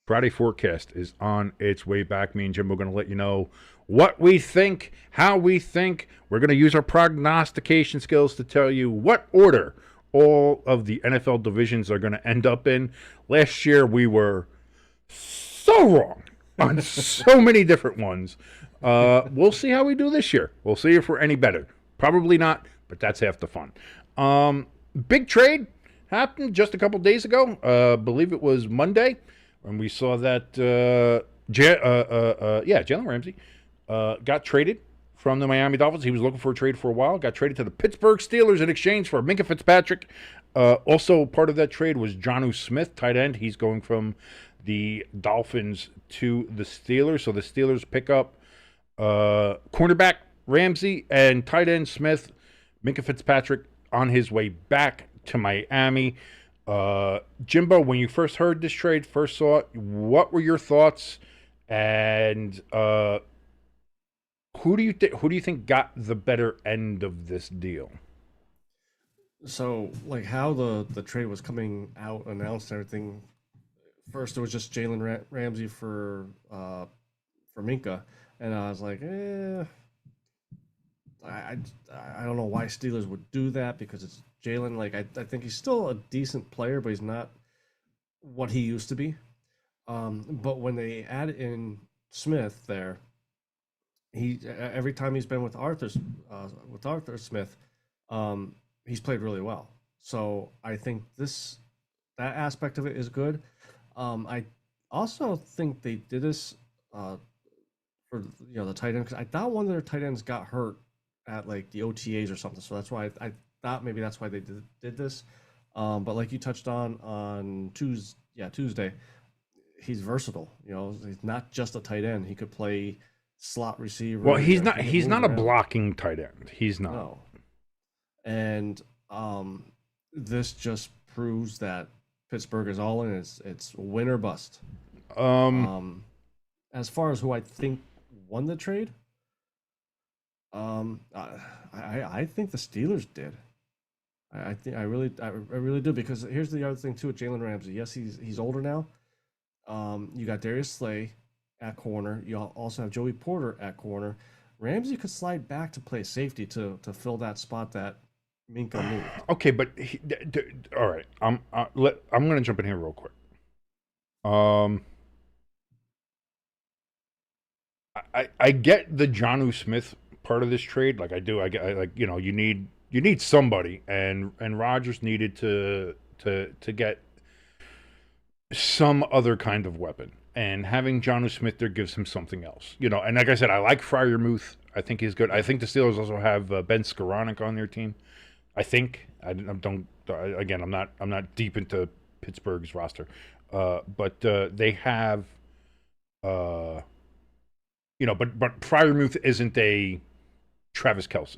Friday Forecast is on its way back. Me and Jimbo are going to let you know what we think, how we think. We're going to use our prognostication skills to tell you what order all of the NFL divisions are going to end up in. Last year, we were so wrong on so many different ones. We'll see how we do this year. We'll see if we're any better. Probably not, but that's half the fun. Big trade happened just a couple days ago. I believe it was Monday when we saw that Jalen Ramsey got traded from the Miami Dolphins. He was looking for a trade for a while. Got traded to the Pittsburgh Steelers in exchange for Minkah Fitzpatrick. Also part of that trade was Jonnu Smith, tight end. He's going from the Dolphins to the Steelers. So the Steelers pick up cornerback Ramsey and tight end Smith. Minkah Fitzpatrick on his way back to Miami. Jimbo, when you first heard this trade, first saw it, what were your thoughts? And who do you think got the better end of this deal? So, like how the trade was coming out, announced and everything, first it was just Jalen Ramsey for Minkah, and I was like, I I don't know why Steelers would do that because it's Jalen. Like I think he's still a decent player, but he's not what he used to be. But when they add in Smith there, he every time he's been with Arthur Smith, he's played really well. So I think that aspect of it is good. I also think they did this for the tight end because I thought one of their tight ends got hurt at like the OTAs or something. So that's why I thought maybe that's why they did this. But like you touched on Tuesday, he's versatile. He's not just a tight end. He could play slot receiver. Well, he's He not. can He's move not a around. blocking tight end. He's not. No, and this just proves that Pittsburgh is all in. It's win or bust. Um, as far as who I think won the trade, I think the Steelers did. I think I really do because here's the other thing too with Jalen Ramsey. Yes, he's older now. You got Darius Slay at corner. You also have Joey Porter at corner. Ramsey could slide back to play safety to fill that spot that Minkah moved. Okay, but all right. I'm going to jump in here real quick. I get the Jonnu Smith part of this trade. Like I do. I like you need somebody, and Rodgers needed to get some other kind of weapon, and having Jonnu Smith there gives him something else. And like I said, I like Freiermuth. I think he's good. I think the Steelers also have Ben Skoranek on their team. I think again, I'm not deep into Pittsburgh's roster, but they have, but Freiermuth isn't a Travis Kelce.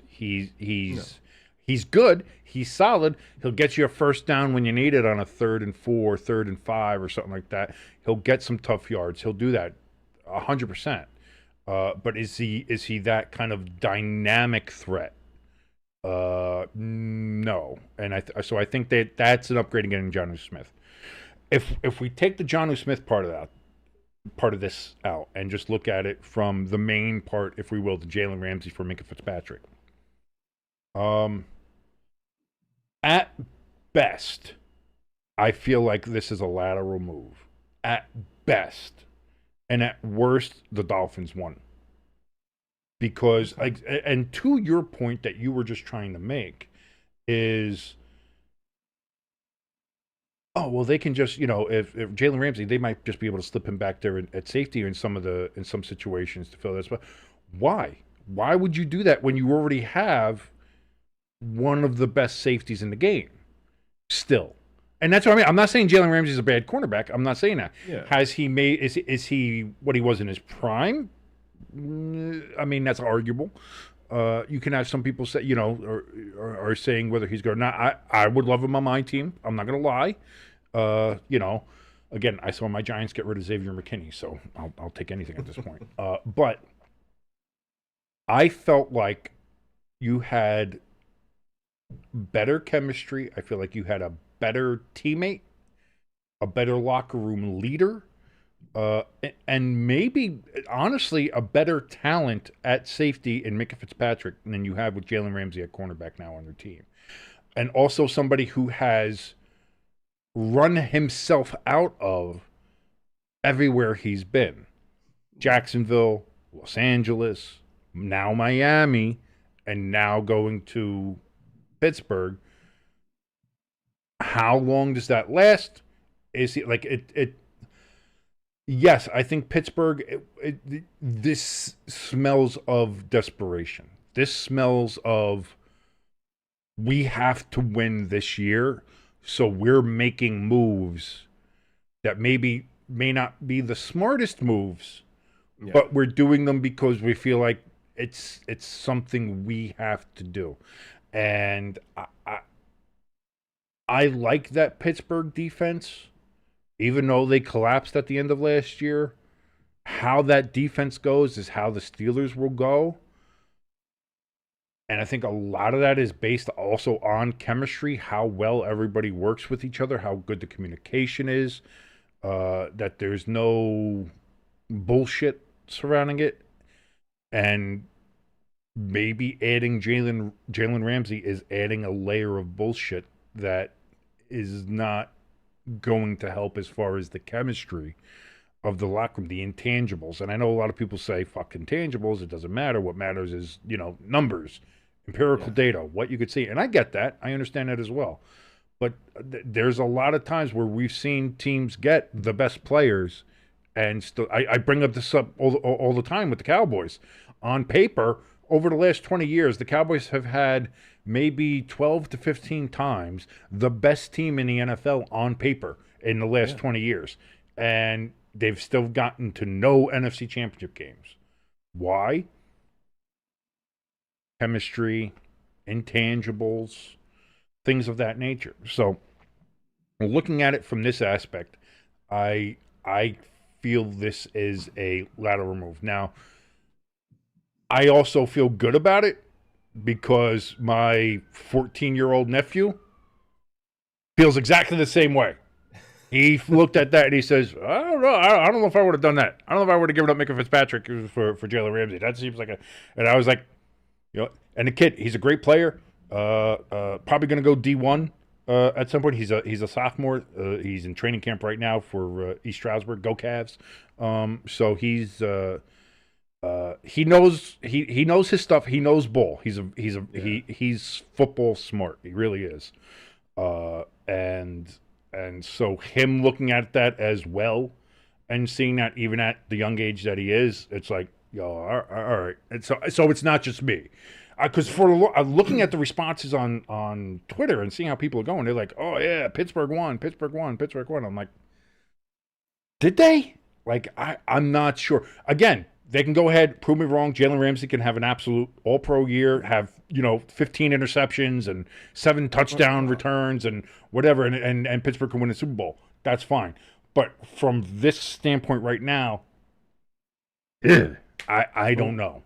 He's good. He's solid. He'll get you a first down when you need it on a 3rd and 4, 3rd and 5, or something like that. He'll get some tough yards. He'll do that 100%. But is he that kind of dynamic threat? No. And so I think that's an upgrade in getting Jonnu Smith. If we take the Jonnu Smith part of this out and just look at it from the main part, if we will, the Jalen Ramsey for Minkah Fitzpatrick. At best, I feel like this is a lateral move. At best. And at worst, the Dolphins won. Because, and to your point that you were just trying to make, is, oh, well, they can just, if Jalen Ramsey, they might just be able to slip him back there at safety in some situations to fill that spot. Why? Why would you do that when you already have one of the best safeties in the game still? And that's what I mean. I'm not saying Jalen Ramsey is a bad cornerback. I'm not saying that. Yeah. Has he made, is he what he was in his prime? I mean, that's arguable. You can have some people say, are saying whether he's good or not. I would love him on my team. I'm not going to lie. Again, I saw my Giants get rid of Xavier McKinney, so I'll take anything at this point. But I felt like you had better chemistry. I feel like you had a better teammate, a better locker room leader, and maybe, honestly, a better talent at safety in Minkah Fitzpatrick than you have with Jalen Ramsey at cornerback now on your team. And also somebody who has run himself out of everywhere he's been. Jacksonville, Los Angeles, now Miami, and now going to Pittsburgh. How long does that last? Is he like it? Yes, I think Pittsburgh. This smells of desperation. This smells of we have to win this year, so we're making moves that may not be the smartest moves, but we're doing them because we feel like it's something we have to do. And I like that Pittsburgh defense, even though they collapsed at the end of last year. How that defense goes is how the Steelers will go. And I think a lot of that is based also on chemistry, how well everybody works with each other, how good the communication is. that there's no bullshit surrounding it, and maybe adding Jalen Ramsey is adding a layer of bullshit that is not going to help as far as the chemistry of the locker room, the intangibles. And I know a lot of people say, fuck intangibles, it doesn't matter. What matters is, numbers, empirical data, what you could see. And I get that. I understand that as well. But there's a lot of times where we've seen teams get the best players, and still, I bring up this up all the time with the Cowboys. On paper, over the last 20 years, the Cowboys have had maybe 12 to 15 times the best team in the NFL on paper in the last 20 years. And they've still gotten to no NFC championship games. Why? Chemistry, intangibles, things of that nature. So, looking at it from this aspect, I feel this is a lateral move. Now, I also feel good about it because my 14-year-old nephew feels exactly the same way. He looked at that and he says, I don't know. I don't know if I would have done that. I don't know if I would have given up Minkah Fitzpatrick for Jalen Ramsey. That seems like and I was like, and the kid, he's a great player. Probably going to go D1 at some point. He's a sophomore. He's in training camp right now for East Stroudsburg. Go Cavs. So he's he knows his stuff. He knows ball. He's football smart. He really is. And so him looking at that as well, and seeing that even at the young age that he is, it's like, all right. And so it's not just me, because for looking at the responses on Twitter and seeing how people are going, they're like, oh yeah, Pittsburgh won. I'm like, did they? Like, I'm not sure. Again, they can go ahead, prove me wrong. Jalen Ramsey can have an absolute all-pro year, have 15 interceptions and 7 touchdown returns and whatever, and Pittsburgh can win a Super Bowl. That's fine. But from this standpoint right now, I don't know.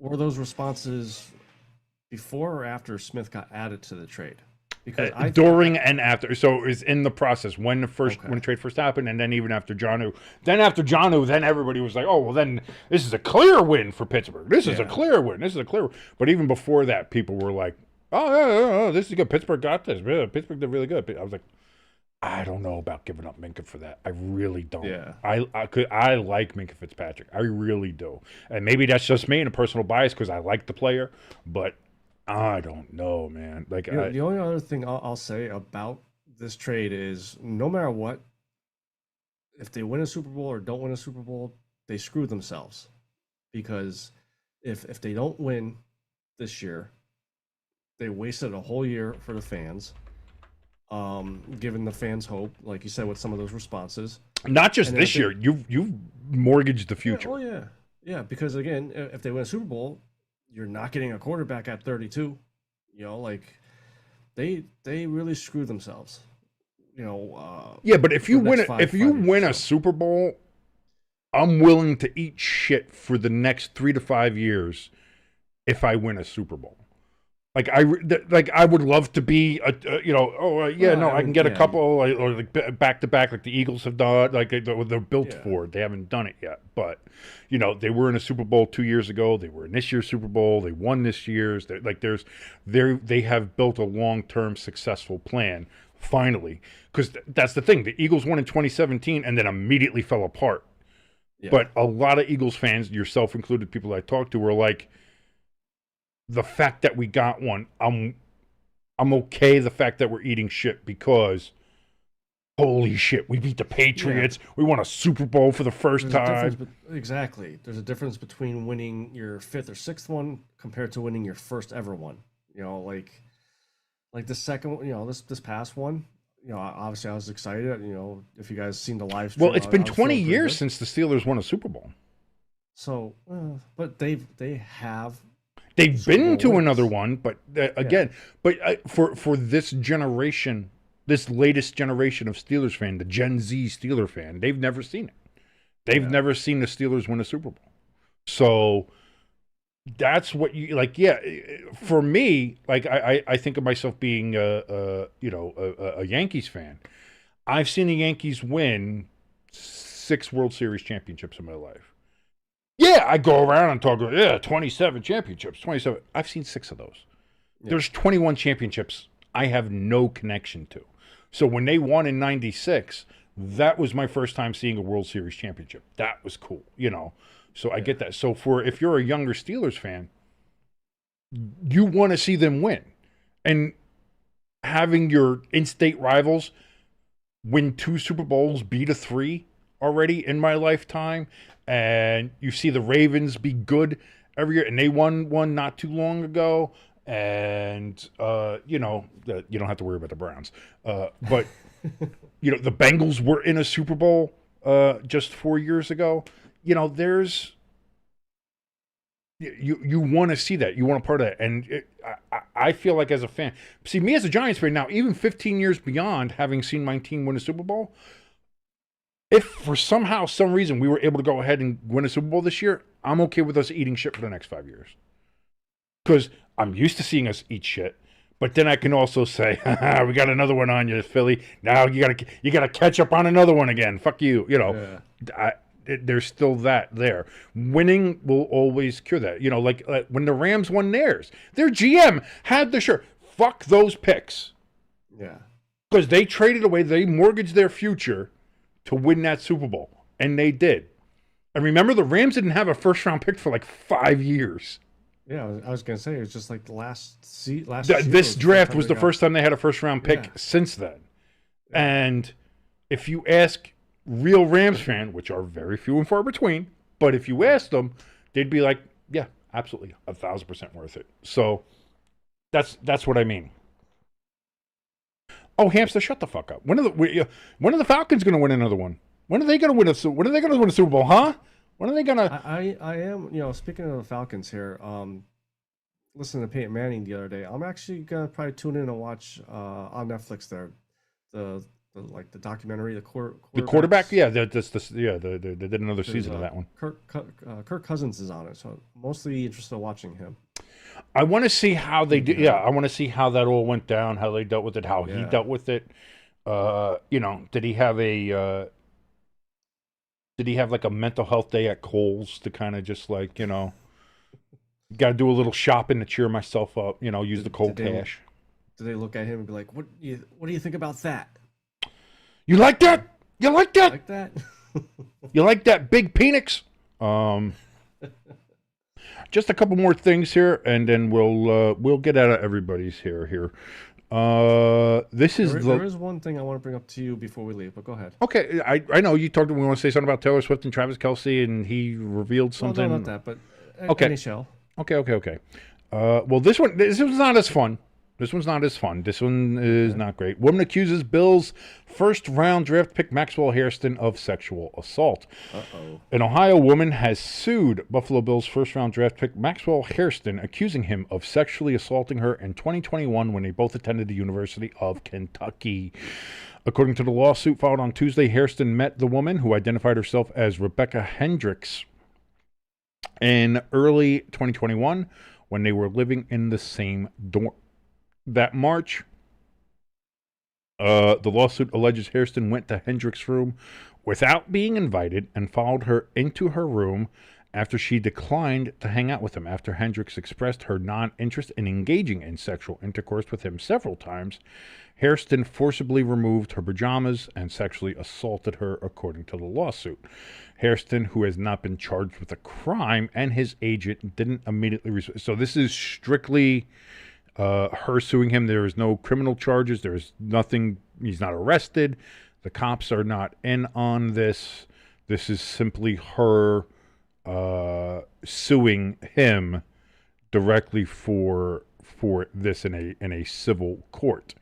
Were those responses before or after Smith got added to the trade? Because during and after, so it was in the process when the trade first happened, and then even after Jonnu. Then after Jonnu, then everybody was like, "Oh, well, then this is a clear win for Pittsburgh. This is a clear win. This is a clear." But even before that, people were like, "Oh, yeah, this is good. Pittsburgh got this. Yeah, Pittsburgh did really good." I was like, I don't know about giving up Minkah for that. I really don't. Yeah. I like Minkah Fitzpatrick. I really do. And maybe that's just me and a personal bias because I like the player, but I don't know, man. Like, the only other thing I'll say about this trade is no matter what, if they win a Super Bowl or don't win a Super Bowl, they screw themselves. Because if they don't win this year, they wasted a whole year for the fans, giving the fans hope, like you said, with some of those responses. Not just this year. You've mortgaged the future. Yeah. Because again, if they win a Super Bowl, you're not getting a quarterback at 32. Like they really screwed themselves. Yeah, but if you win a Super Bowl, I'm willing to eat shit for the next 3 to 5 years if I win a Super Bowl. Like I would love to be I can get a couple or like back to back like the Eagles have done, like they're built for it. They haven't done it yet, but they were in a Super Bowl 2 years ago. They were in this year's Super Bowl. They won this year's. They have built a long-term successful plan finally, because that's the thing. The Eagles won in 2017 and then immediately fell apart. Yeah. But a lot of Eagles fans, yourself included, people I talked to, were like, the fact that we got one, I'm okay. The fact that we're eating shit because, holy shit, we beat the Patriots. Yeah. We won a Super Bowl for the first time. Exactly. There's a difference between winning your 5th or 6th one compared to winning your first ever one. Like the second, this past one. Obviously I was excited. If you guys seen the live stream. Well, it's been 20 years since the Steelers won a Super Bowl. So, but they have. They've been to another one, but again, for this generation, this latest generation of Steelers fan, the Gen Z Steeler fan, they've never seen it. They've never seen the Steelers win a Super Bowl. So that's what you like. Yeah, for me, like I think of myself being a Yankees fan. I've seen the Yankees win 6 World Series championships in my life. Yeah, I go around and talk, 27 championships, 27. I've seen 6 of those. Yeah. There's 21 championships I have no connection to. So when they won in 96, that was my first time seeing a World Series championship. That was cool, So I get that. So if you're a younger Steelers fan, you want to see them win. And having your in-state rivals win 2 Super Bowls, beat a 3 already in my lifetime, and you see the Ravens be good every year, and they won one not too long ago, and you don't have to worry about the Browns, but the Bengals were in a Super Bowl just 4 years ago. There's you want to see that, you want a part of that, and I feel like as a fan, see me as a Giants fan now, even 15 years beyond having seen my team win a Super Bowl. If for some reason we were able to go ahead and win a Super Bowl this year, I'm okay with us eating shit for the next 5 years. Because I'm used to seeing us eat shit, but then I can also say, we got another one on you, Philly. Now you gotta catch up on another one again. Fuck you. There's still that there. Winning will always cure that. Like when the Rams won theirs, their GM had the shirt. Fuck those picks. Yeah. Because they traded away, they mortgaged their future to win that Super Bowl, and they did. And remember, the Rams didn't have a first-round pick for like 5 years. Yeah, I was gonna say, it was just like this draft was the first time they had a first-round pick since then. Yeah. And if you ask real Rams fan, which are very few and far between, but if you ask them, they'd be like, yeah, absolutely, 1,000% worth it. So that's what I mean. Oh, Hamster, shut the fuck up. When are the Falcons going to win another one? When are they going to win a Super Bowl, huh? When are they going to? I am, speaking of the Falcons here, listening to Peyton Manning the other day, I'm actually going to probably tune in and watch on Netflix there, the documentary, the quarterback. Yeah, they did another season of that one. Kirk Cousins is on it, so mostly interested in watching him. I want to see how they did. Yeah, I want to see how that all went down, how they dealt with it, how he dealt with it. Did he have like a mental health day at Kohl's to kind of just like, got to do a little shopping to cheer myself up, use the cold cash. Do they look at him and be like, what do you think about that? You like that? You like that? Like that? You like that big penis? Just a couple more things here, and then we'll get out of everybody's hair here. There is one thing I want to bring up to you before we leave, but go ahead. Okay, I know you talked. We want to say something about Taylor Swift and Travis Kelce, and he revealed something. Well, no, not that, but any show. Okay. Well, this one's not as fun. This one's not as fun. This one is not great. Woman accuses Bills' first-round draft pick Maxwell Hairston of sexual assault. Uh-oh. An Ohio woman has sued Buffalo Bills' first-round draft pick Maxwell Hairston, accusing him of sexually assaulting her in 2021 when they both attended the University of Kentucky. According to the lawsuit filed on Tuesday, Hairston met the woman, who identified herself as Rebecca Hendricks, in early 2021 when they were living in the same dorm. That March, the lawsuit alleges Hairston went to Hendricks' room without being invited and followed her into her room after she declined to hang out with him. After Hendricks expressed her non-interest in engaging in sexual intercourse with him several times, Hairston forcibly removed her pajamas and sexually assaulted her, according to the lawsuit. Hairston, who has not been charged with a crime, and his agent didn't immediately respond. So this is strictly her suing him. There is no criminal charges. There is nothing. He's not arrested. The cops are not in on this. This is simply her suing him directly for this in a civil court.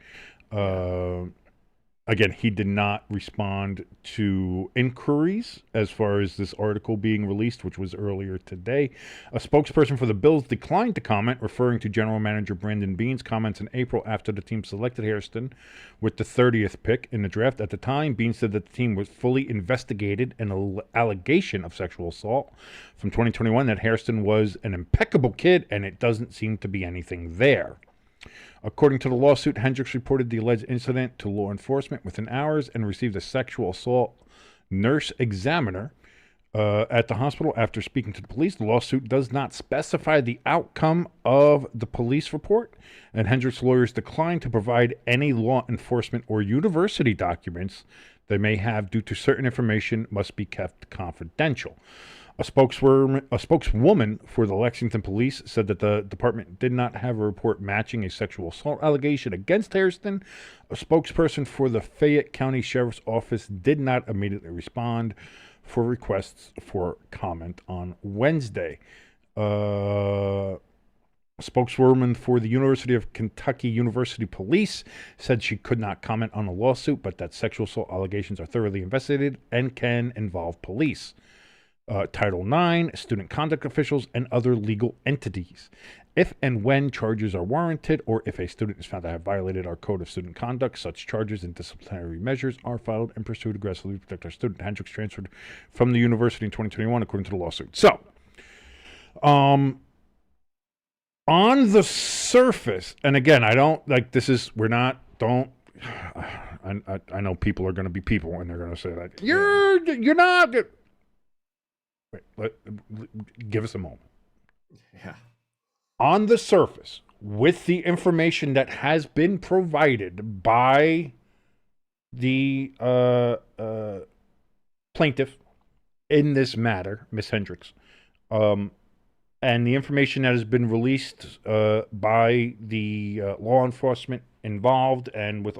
Again, he did not respond to inquiries as far as this article being released, which was earlier today. A spokesperson for the Bills declined to comment, referring to General Manager Brandon Beane's comments in April after the team selected Hairston with the 30th pick in the draft. At the time, Beane said that the team was fully investigated an allegation of sexual assault from 2021, that Hairston was an impeccable kid, and it doesn't seem to be anything there. According to the lawsuit, Hendricks reported the alleged incident to law enforcement within hours and received a sexual assault nurse examiner at the hospital after speaking to the police. The lawsuit does not specify the outcome of the police report, and Hendricks' lawyers declined to provide any law enforcement or university documents they may have due to certain information must be kept confidential. A spokeswoman for the Lexington police said that the department did not have a report matching a sexual assault allegation against Hairston. A spokesperson for the Fayette County Sheriff's Office did not immediately respond for requests for comment on Wednesday. A spokeswoman for the University of Kentucky University Police said she could not comment on the lawsuit, but that sexual assault allegations are thoroughly investigated and can involve police, Title IX, student conduct officials, and other legal entities. If and when charges are warranted, or if a student is found to have violated our code of student conduct, such charges and disciplinary measures are filed and pursued aggressively to protect our student. Hendricks transferred from the university in 2021, according to the lawsuit. So, on the surface, and again, I don't like this is we're not don't. I know people are going to be people, and they're going to say that you're not. Wait, give us a moment. Yeah. On the surface, with the information that has been provided by the plaintiff in this matter, Miss Hendricks, and the information that has been released by the law enforcement involved, and with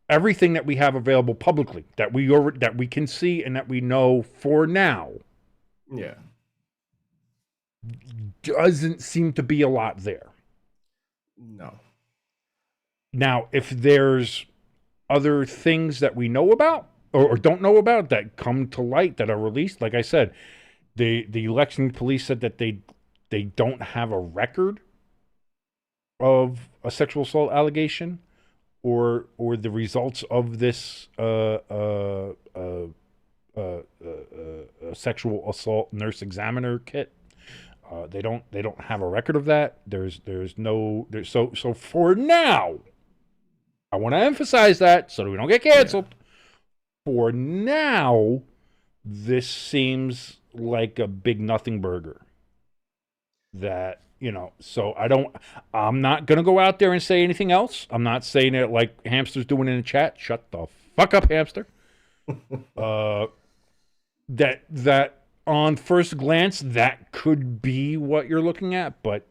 everything that we have available publicly that we can see and that we know for now, yeah, doesn't seem to be a lot there. No. Now, if there's other things that we know about or don't know about that come to light that are released, like I said, the Lexington police said that they don't have a record of a sexual assault allegation or the results of this sexual assault nurse examiner kit. They don't have a record of that. So for now, I want to emphasize that so that we don't get canceled. Yeah. For now, this seems like a big nothing burger. That, so I'm not going to go out there and say anything else. I'm not saying it like Hamster's doing in the chat. Shut the fuck up, Hamster. That on first glance, that could be what you're looking at. But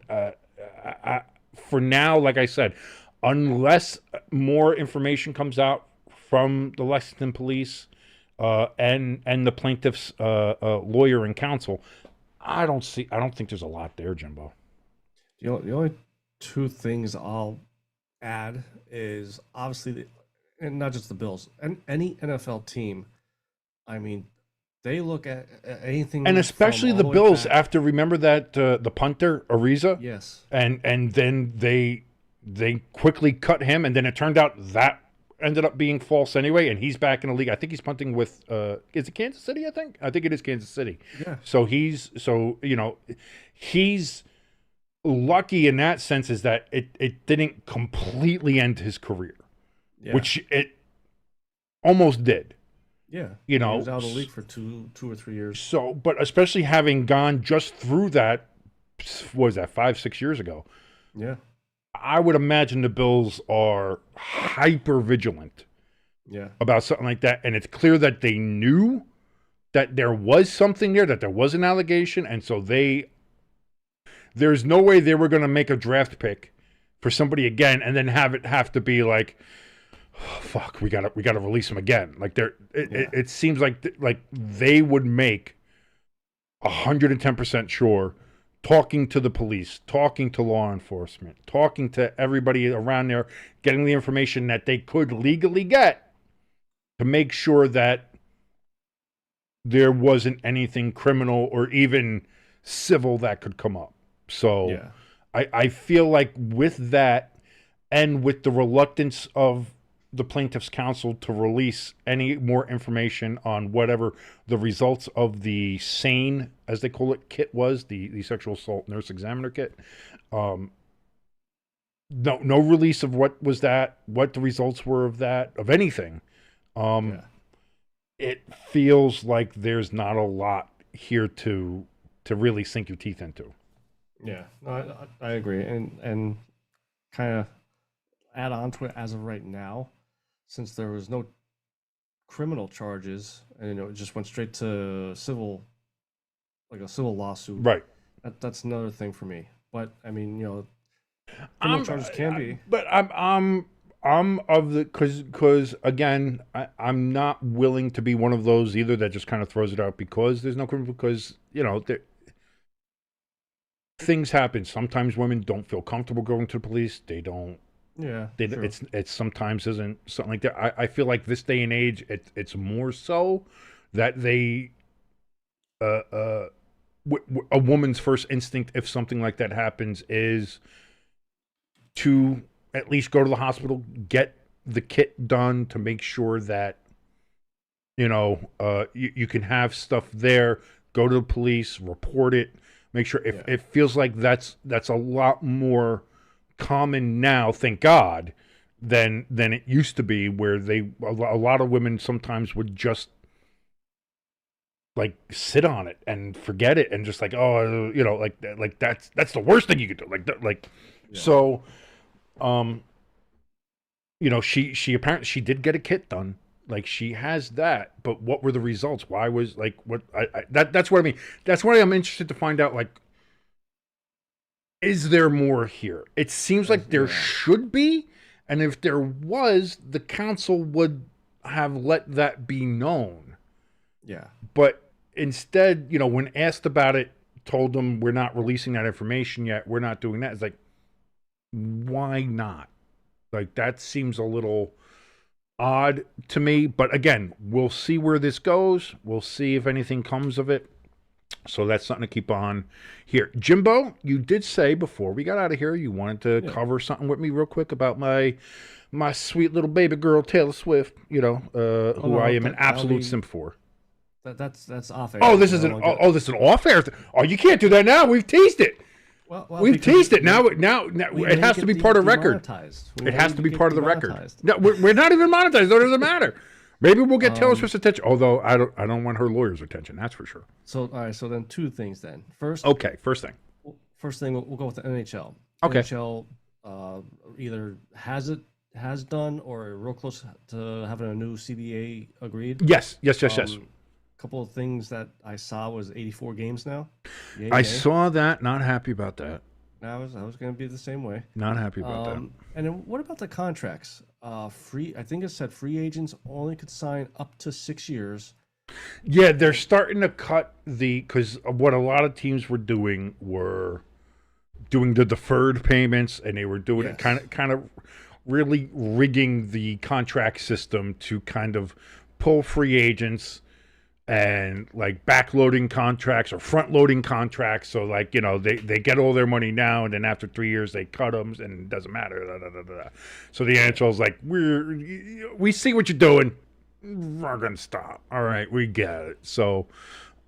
for now, like I said, unless more information comes out from the Lexington police and the plaintiff's lawyer and counsel, I don't think there's a lot there, Jimbo. The only two things I'll add is obviously, and not just the Bills, and any NFL team, I mean, they look at anything, and especially the Bills after, remember that the punter Ariza, yes, and then they quickly cut him, and then it turned out that ended up being false anyway, and he's back in the league. I think he's punting with is it Kansas City? I think it is Kansas City. Yeah. So he's lucky in that sense, is that it didn't completely end his career, which it almost did. Yeah, he was out of the league for two or 3 years. So, but especially having gone just through that, what was that, 5-6 years ago? Yeah, I would imagine the Bills are hyper vigilant. Yeah, about something like that, and it's clear that they knew that there was something there, that there was an allegation, and so there's no way they were going to make a draft pick for somebody again, and then have to be like, oh, fuck, we gotta release him again. Like it seems like they would make 110% sure, talking to the police, talking to law enforcement, talking to everybody around there, getting the information that they could legally get to make sure that there wasn't anything criminal or even civil that could come up. So I feel like with that, and with the reluctance of the plaintiff's counsel to release any more information on whatever the results of the SANE, as they call it, kit was, the sexual assault nurse examiner kit. No release of what was that, what the results were of that, of anything. it feels like there's not a lot here to really sink your teeth into. Yeah, no, I agree, and kind of add on to it as of right now, since there was no criminal charges, and it just went straight to civil, like a civil lawsuit. Right. That's another thing for me. But I mean, criminal charges can be. But I'm of the because again I'm not willing to be one of those either that just kind of throws it out because there's no criminal because things happen. Sometimes women don't feel comfortable going to the police. They don't. Yeah, true. It's sometimes isn't something like that. I feel like this day and age, it's more so that they, a woman's first instinct if something like that happens is to at least go to the hospital, get the kit done to make sure that you can have stuff there. Go to the police, report it, make sure. If it feels like that's a lot more common now, thank God, than it used to be, where a lot of women sometimes would just like sit on it and forget it and just like like that's the worst thing you could do so she apparently she did get a kit done, like she has that, but what were the results? Why was like what that's what I mean. That's why I'm interested to find out, like, is there more here? It seems like there should be, and if there was, the council would have let that be known. Yeah. But instead, when asked about it, told them we're not releasing that information yet. We're not doing that. It's like, why not? Like, that seems a little odd to me. But again, we'll see where this goes. We'll see if anything comes of it. So that's something to keep on here. Jimbo, you did say before we got out of here you wanted to cover something with me real quick about my sweet little baby girl Taylor Swift, who I am an absolute simp for. That's off air. Oh, this is this is an off air. Oh, you can't do that now. We've teased it. Well, we've teased it. Now it has to be part of the record. It has to be part of the record. No, we're not even monetized. So it doesn't matter. Maybe we'll get Taylor Swift's attention. Although I don't want her lawyer's attention. That's for sure. So all right. So then two things then. First thing we'll go with the NHL. Okay. NHL either has done or are real close to having a new CBA agreed. Yes. Couple of things that I saw was 84 games now. I saw that. Not happy about that. I was going to be the same way. Not happy about that. And then what about the contracts? I think it said free agents only could sign up to 6 years. Yeah, they're starting to cut because what a lot of teams were doing the deferred payments, and they were doing it kind of really rigging the contract system to kind of pull free agents and like backloading contracts or front loading contracts. So like, they get all their money now, and then after 3 years they cut them and it doesn't matter. So the NHL's like, we see what you're doing. We're going to stop. All right, we get it. So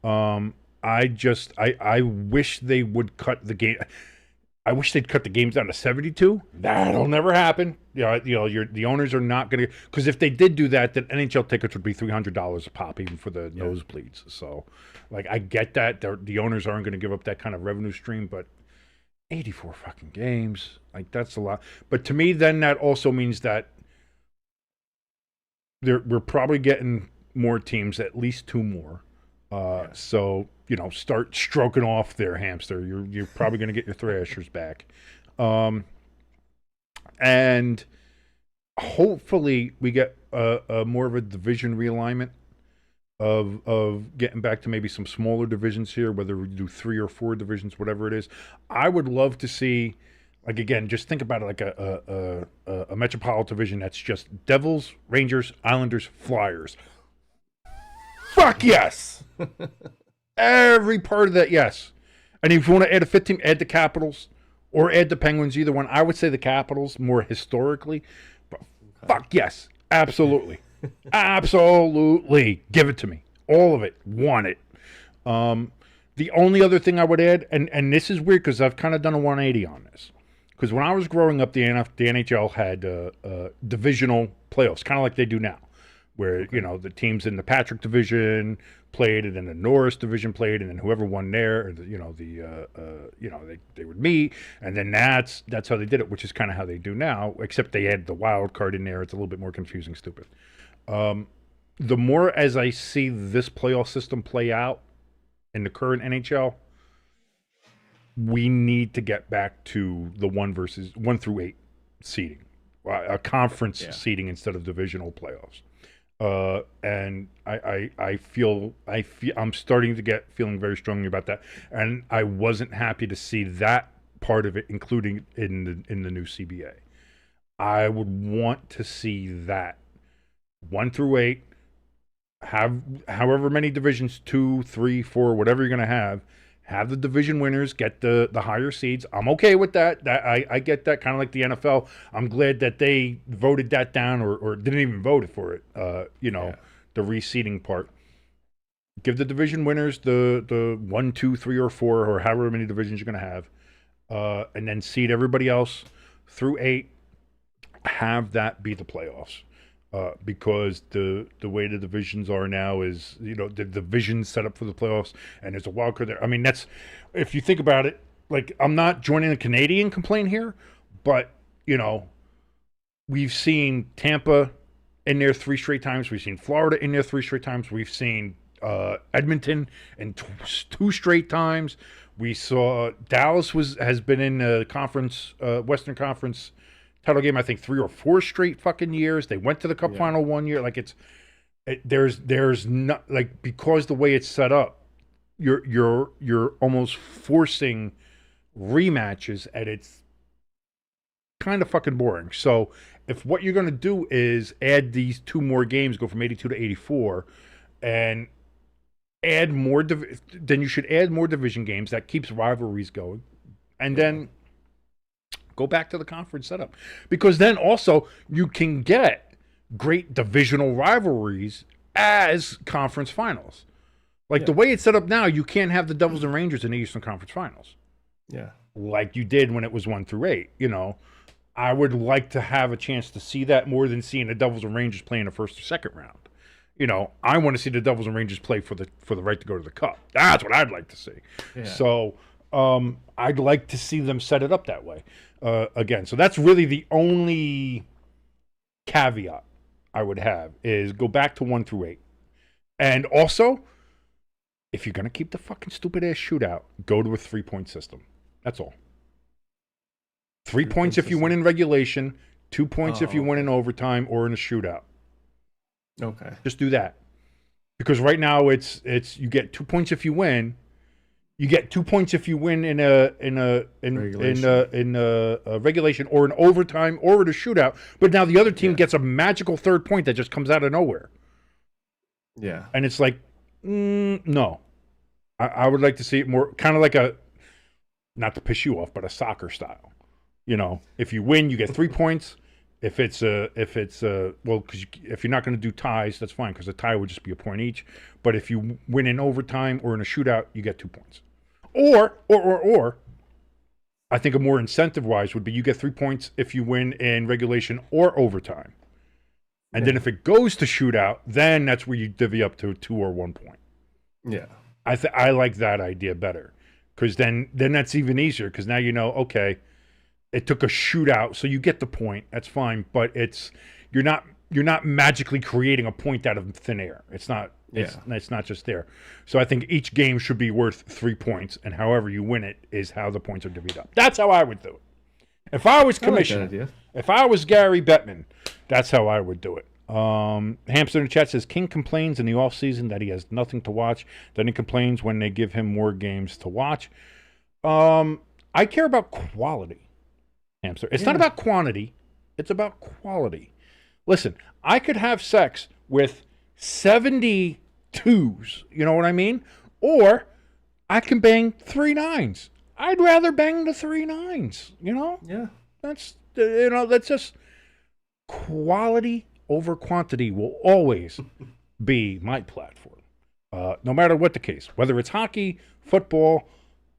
I wish they would cut the game. I wish they'd cut the games down to 72. That'll never happen. The owners are not going to, because if they did do that, then NHL tickets would be $300 a pop, even for the nosebleeds. So, like, I get that the owners aren't going to give up that kind of revenue stream, but 84 fucking games, like, that's a lot. But to me, then that also means that we're probably getting more teams, at least 2 more. So, start stroking off their hamster. You're probably going to get your Thrashers back. And hopefully we get a more of a division realignment of getting back to maybe some smaller divisions here, whether we do 3 or 4 divisions, whatever it is. I would love to see, like, again, just think about it like a metropolitan division that's just Devils, Rangers, Islanders, Flyers. Fuck yes! Every part of that, yes. And if you want to add a 5th team, add the Capitals or add the Penguins, either one. I would say the Capitals more historically. But fuck yes. Absolutely. Absolutely. Give it to me. All of it. Want it. The only other thing I would add, and this is weird because I've kind of done a 180 on this. Because when I was growing up, the NHL had divisional playoffs, kind of like they do now. where the teams in the Patrick division played, and then the Norris division played, and then whoever won there, or they would meet, and then that's how they did it, which is kind of how they do now, except they add the wild card in there. It's a little bit more confusing, stupid. The more as I see this playoff system play out in the current NHL, we need to get back to the 1 through 8 seeding, a conference seeding instead of divisional playoffs. And I feel I'm starting to get feeling very strongly about that, and I wasn't happy to see that part of it including in the new CBA. I would want to see that 1 through 8 have however many divisions, 2, 3, 4, whatever you're going to have the division winners get the higher seeds. I'm okay with that. I get that, kind of like the NFL. I'm glad that they voted that down or didn't even vote for it. The reseeding part. Give the division winners the 1, 2, 3, or 4, or however many divisions you're going to have, and then seed everybody else through 8. Have that be the playoffs. Because the way the divisions are now is, the division's set up for the playoffs, and there's a wild card there. I mean, that's, if you think about it, like, I'm not joining the Canadian complaint here, but, we've seen Tampa in there 3 straight times. We've seen Florida in there 3 straight times. We've seen Edmonton in 2 straight times. We saw Dallas has been in the conference, Western Conference title game, I think 3 or 4 straight fucking years. They went to the Cup final 1 year. Like, there's not, like, because the way it's set up, you're almost forcing rematches, and it's kind of fucking boring. So if what you're going to do is add these 2 more games, go from 82 to 84, and add more, then you should add more division games. That keeps rivalries going, and then go back to the conference setup, because then also you can get great divisional rivalries as conference finals. Like the way it's set up now, you can't have the Devils and Rangers in the Eastern Conference Finals. Yeah. Like you did when it was 1 through 8. I would like to have a chance to see that more than seeing the Devils and Rangers play in the first or second round. I want to see the Devils and Rangers play for the right to go to the Cup. That's what I'd like to see. Yeah. So I'd like to see them set it up that way. Again, so that's really the only caveat I would have, is go back to 1 through 8. And also, if you're going to keep the fucking stupid ass shootout, go to a 3-point system. That's all. 3 points if you win in regulation, 2 points if you win in overtime or in a shootout. Okay. Just do that. Because right now it's you get 2 points if you win. You get 2 points if you win in regulation or in overtime or in a shootout. But now the other team gets a magical 3rd point that just comes out of nowhere. Yeah. And it's like, no. I would like to see it more kind of like a, not to piss you off, but a soccer style. If you win, you get 3 points. If it's because if you're not going to do ties, that's fine, because a tie would just be a point each. But if you win in overtime or in a shootout, you get 2 points. Or I think a more incentive-wise would be you get 3 points if you win in regulation or overtime. And then if it goes to shootout, then that's where you divvy up to 2 or 1 point. Yeah. I like that idea better, because then that's even easier, because now okay, it took a shootout, so you get the point. That's fine, but you're not magically creating a point out of thin air. It's not. It's not just there. So I think each game should be worth 3 points, and however you win it is how the points are divvied up. That's how I would do it. If I was commissioner, if I was Gary Bettman, that's how I would do it. Hamster in the chat says King complains in the offseason that he has nothing to watch. Then he complains when they give him more games to watch. I care about quality, Hamster. It's not about quantity. It's about quality. Listen, I could have sex with 72s, you know what I mean? Or I can bang 3 9s. I'd rather bang the 3 9s, Yeah. That's just quality over quantity will always be my platform. No matter what the case, whether it's hockey, football,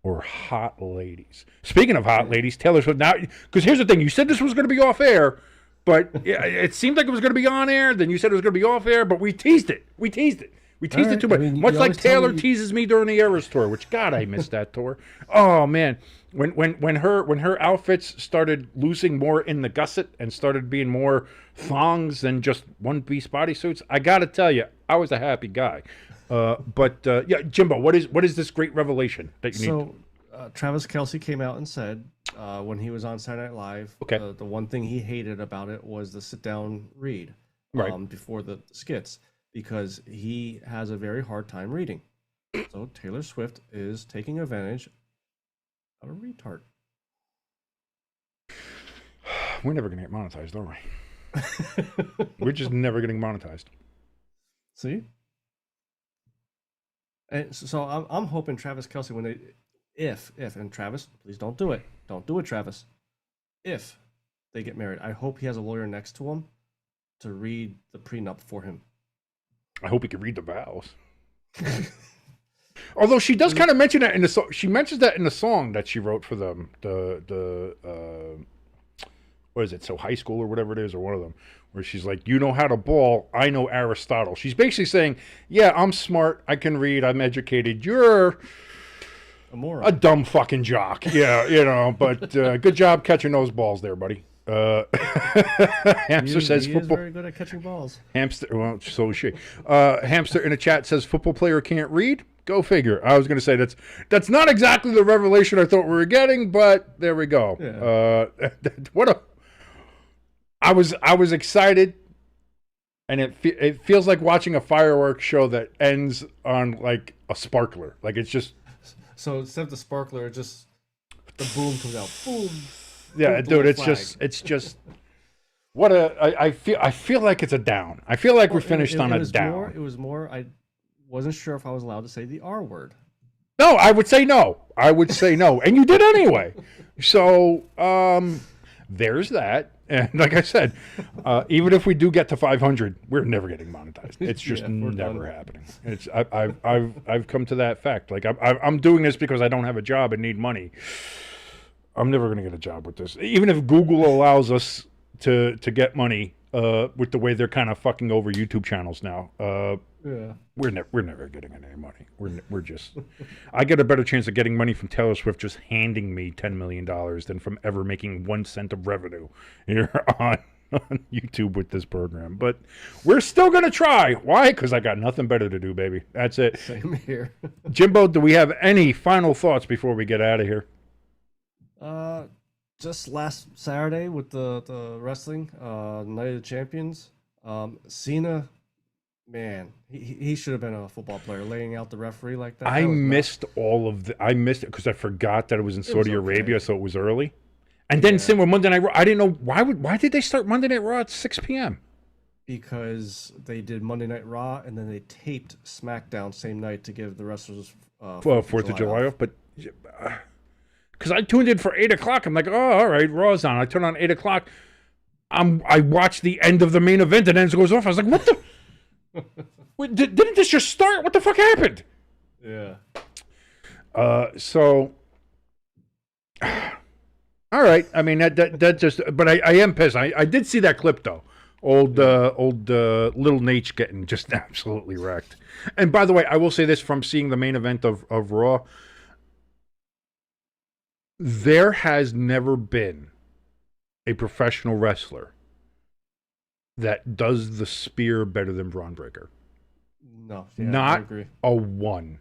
or hot ladies. Speaking of hot ladies, Taylor Swift, now, because here's the thing, you said this was going to be off air. But yeah, it seemed like it was going to be on air. Then you said it was going to be off air, but we teased it. We teased it too much. Much like Taylor teases me during the Eras tour, which God, I missed that tour. Oh man, when her outfits started losing more in the gusset and started being more thongs than just one-piece bodysuits, I got to tell you, I was a happy guy. But yeah, Jimbo, what is this great revelation that you need? So Travis Kelce came out and said when he was on Saturday Night Live, the one thing he hated about it was the sit-down read before the skits, because he has a very hard time reading. So Taylor Swift is taking advantage of a retard. We're never going to get monetized, are we? We're just never getting monetized. See? And so I'm hoping Travis Kelce, when they, if, and Travis, please don't do it. Don't do it, Travis. If they get married, I hope he has a lawyer next to him to read the prenup for him. I hope he can read the vows. Although she does kind of mention that in the song. She mentions that in the song that she wrote for them. What is it? So high school or whatever it is, or one of them, where she's like, "You know how to ball. I know Aristotle." She's basically saying, "Yeah, I'm smart. I can read. I'm educated. You're a moron, a dumb fucking jock." Yeah, you know. But good job catching those balls there, buddy. Hamster says he football. is very good at catching balls. Hamster, well, so is she. Hamster in the chat says football player can't read. Go figure. I was going to say that's not exactly the revelation I thought we were getting, but there we go. Yeah. I was excited, and it feels like watching a fireworks show that ends on like a sparkler. Like it's just. So instead of the sparkler, just the boom comes out. Boom. Yeah, dude, it's just what I feel like it's a down. I feel like we're finished on a down. It was more. I wasn't sure if I was allowed to say the R word. No, I would say no. And you did anyway. So there's that. And like I said, even if we do get to 500, we're never getting monetized. It's just never happening. It's I've come to that fact. Like I'm doing this because I don't have a job and need money. I'm never going to get a job with this. Even if Google allows us to get money with the way they're kind of fucking over YouTube channels now, we're never getting any money. We're just. I get a better chance of getting money from Taylor Swift just handing me $10 million than from ever making 1 cent of revenue here on YouTube with this program. But we're still going to try. Why? Because I got nothing better to do, baby. That's it. Same here. Jimbo, do we have any final thoughts before we get out of here? Just last Saturday with the wrestling, Night of the Champions, Cena, man, he should have been a football player, laying out the referee like that. I missed it because I forgot that it was in Saudi Arabia, so it was early. And then same with Monday Night Raw. I didn't know why did they start Monday Night Raw at 6 p.m.? Because they did Monday Night Raw and then they taped SmackDown same night to give the wrestlers 4th of July off. But because I tuned in for 8 o'clock, I'm like, oh, all right, Raw's on. I turn on 8 o'clock. I watched the end of the main event and then it goes off. I was like, what the? Wait, didn't this just start? What the fuck happened? Yeah. So. All right. I mean that just. But I am pissed. I did see that clip though. Old little Nate getting just absolutely wrecked. And by the way, I will say this from seeing the main event of Raw. There has never been a professional wrestler that does the spear better than Braun Breaker. No, not I agree. A one.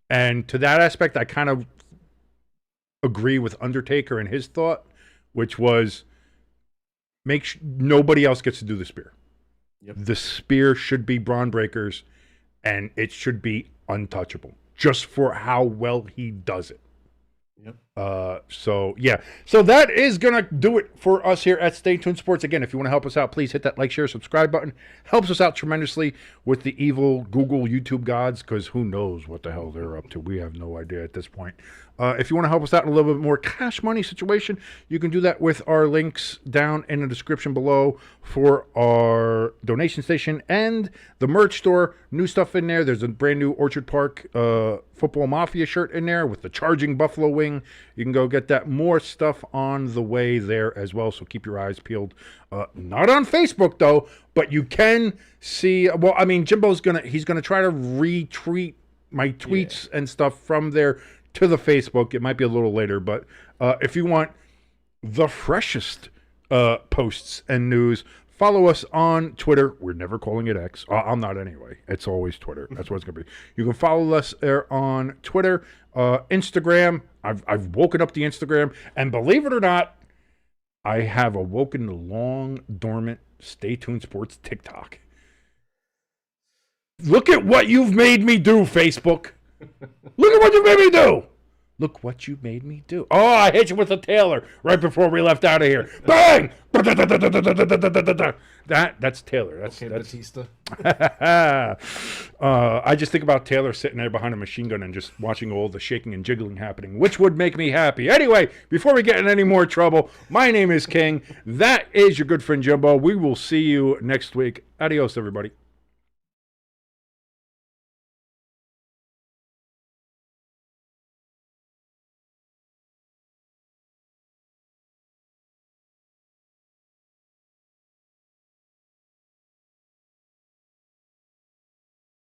And to that aspect, I kind of agree with Undertaker and his thought, which was nobody else gets to do the spear. Yep. The spear should be Braun Breaker's, and it should be untouchable, just for how well he does it. Yep. So that is gonna do it for us here at Stay Tuned Sports. Again, if you want to help us out, please hit that like, share, subscribe button. Helps us out tremendously with the evil Google, YouTube gods, because who knows what the hell they're up to. We have no idea at this point. If you want to help us out in a little bit more cash money situation, you can do that with our links down in the description below for our donation station and the merch store. New stuff in there. There's a brand new Orchard Park Football Mafia shirt in there with the charging buffalo wing. You can go get that. More stuff on the way there as well, so keep your eyes peeled. Not on Facebook, though, but you can see... Well, I mean, Jimbo's he's going to try to retweet my tweets and stuff from there to the Facebook. It might be a little later, but if you want the freshest posts and news, follow us on Twitter. We're never calling it X. I'm not anyway. It's always Twitter. That's what it's going to be. You can follow us there on Twitter, Instagram. I've woken up the Instagram, and believe it or not, I have awoken the long dormant Stay Tuned Sports TikTok. Look at what you've made me do, Facebook. Look at what you made me do. Look what you made me do. Oh, I hit you with a Taylor right before we left out of here. Bang! That's Taylor. That's Batista. I just think about Taylor sitting there behind a machine gun and just watching all the shaking and jiggling happening, which would make me happy. Anyway, before we get in any more trouble, my name is King. That is your good friend Jimbo. We will see you next week. Adios, everybody.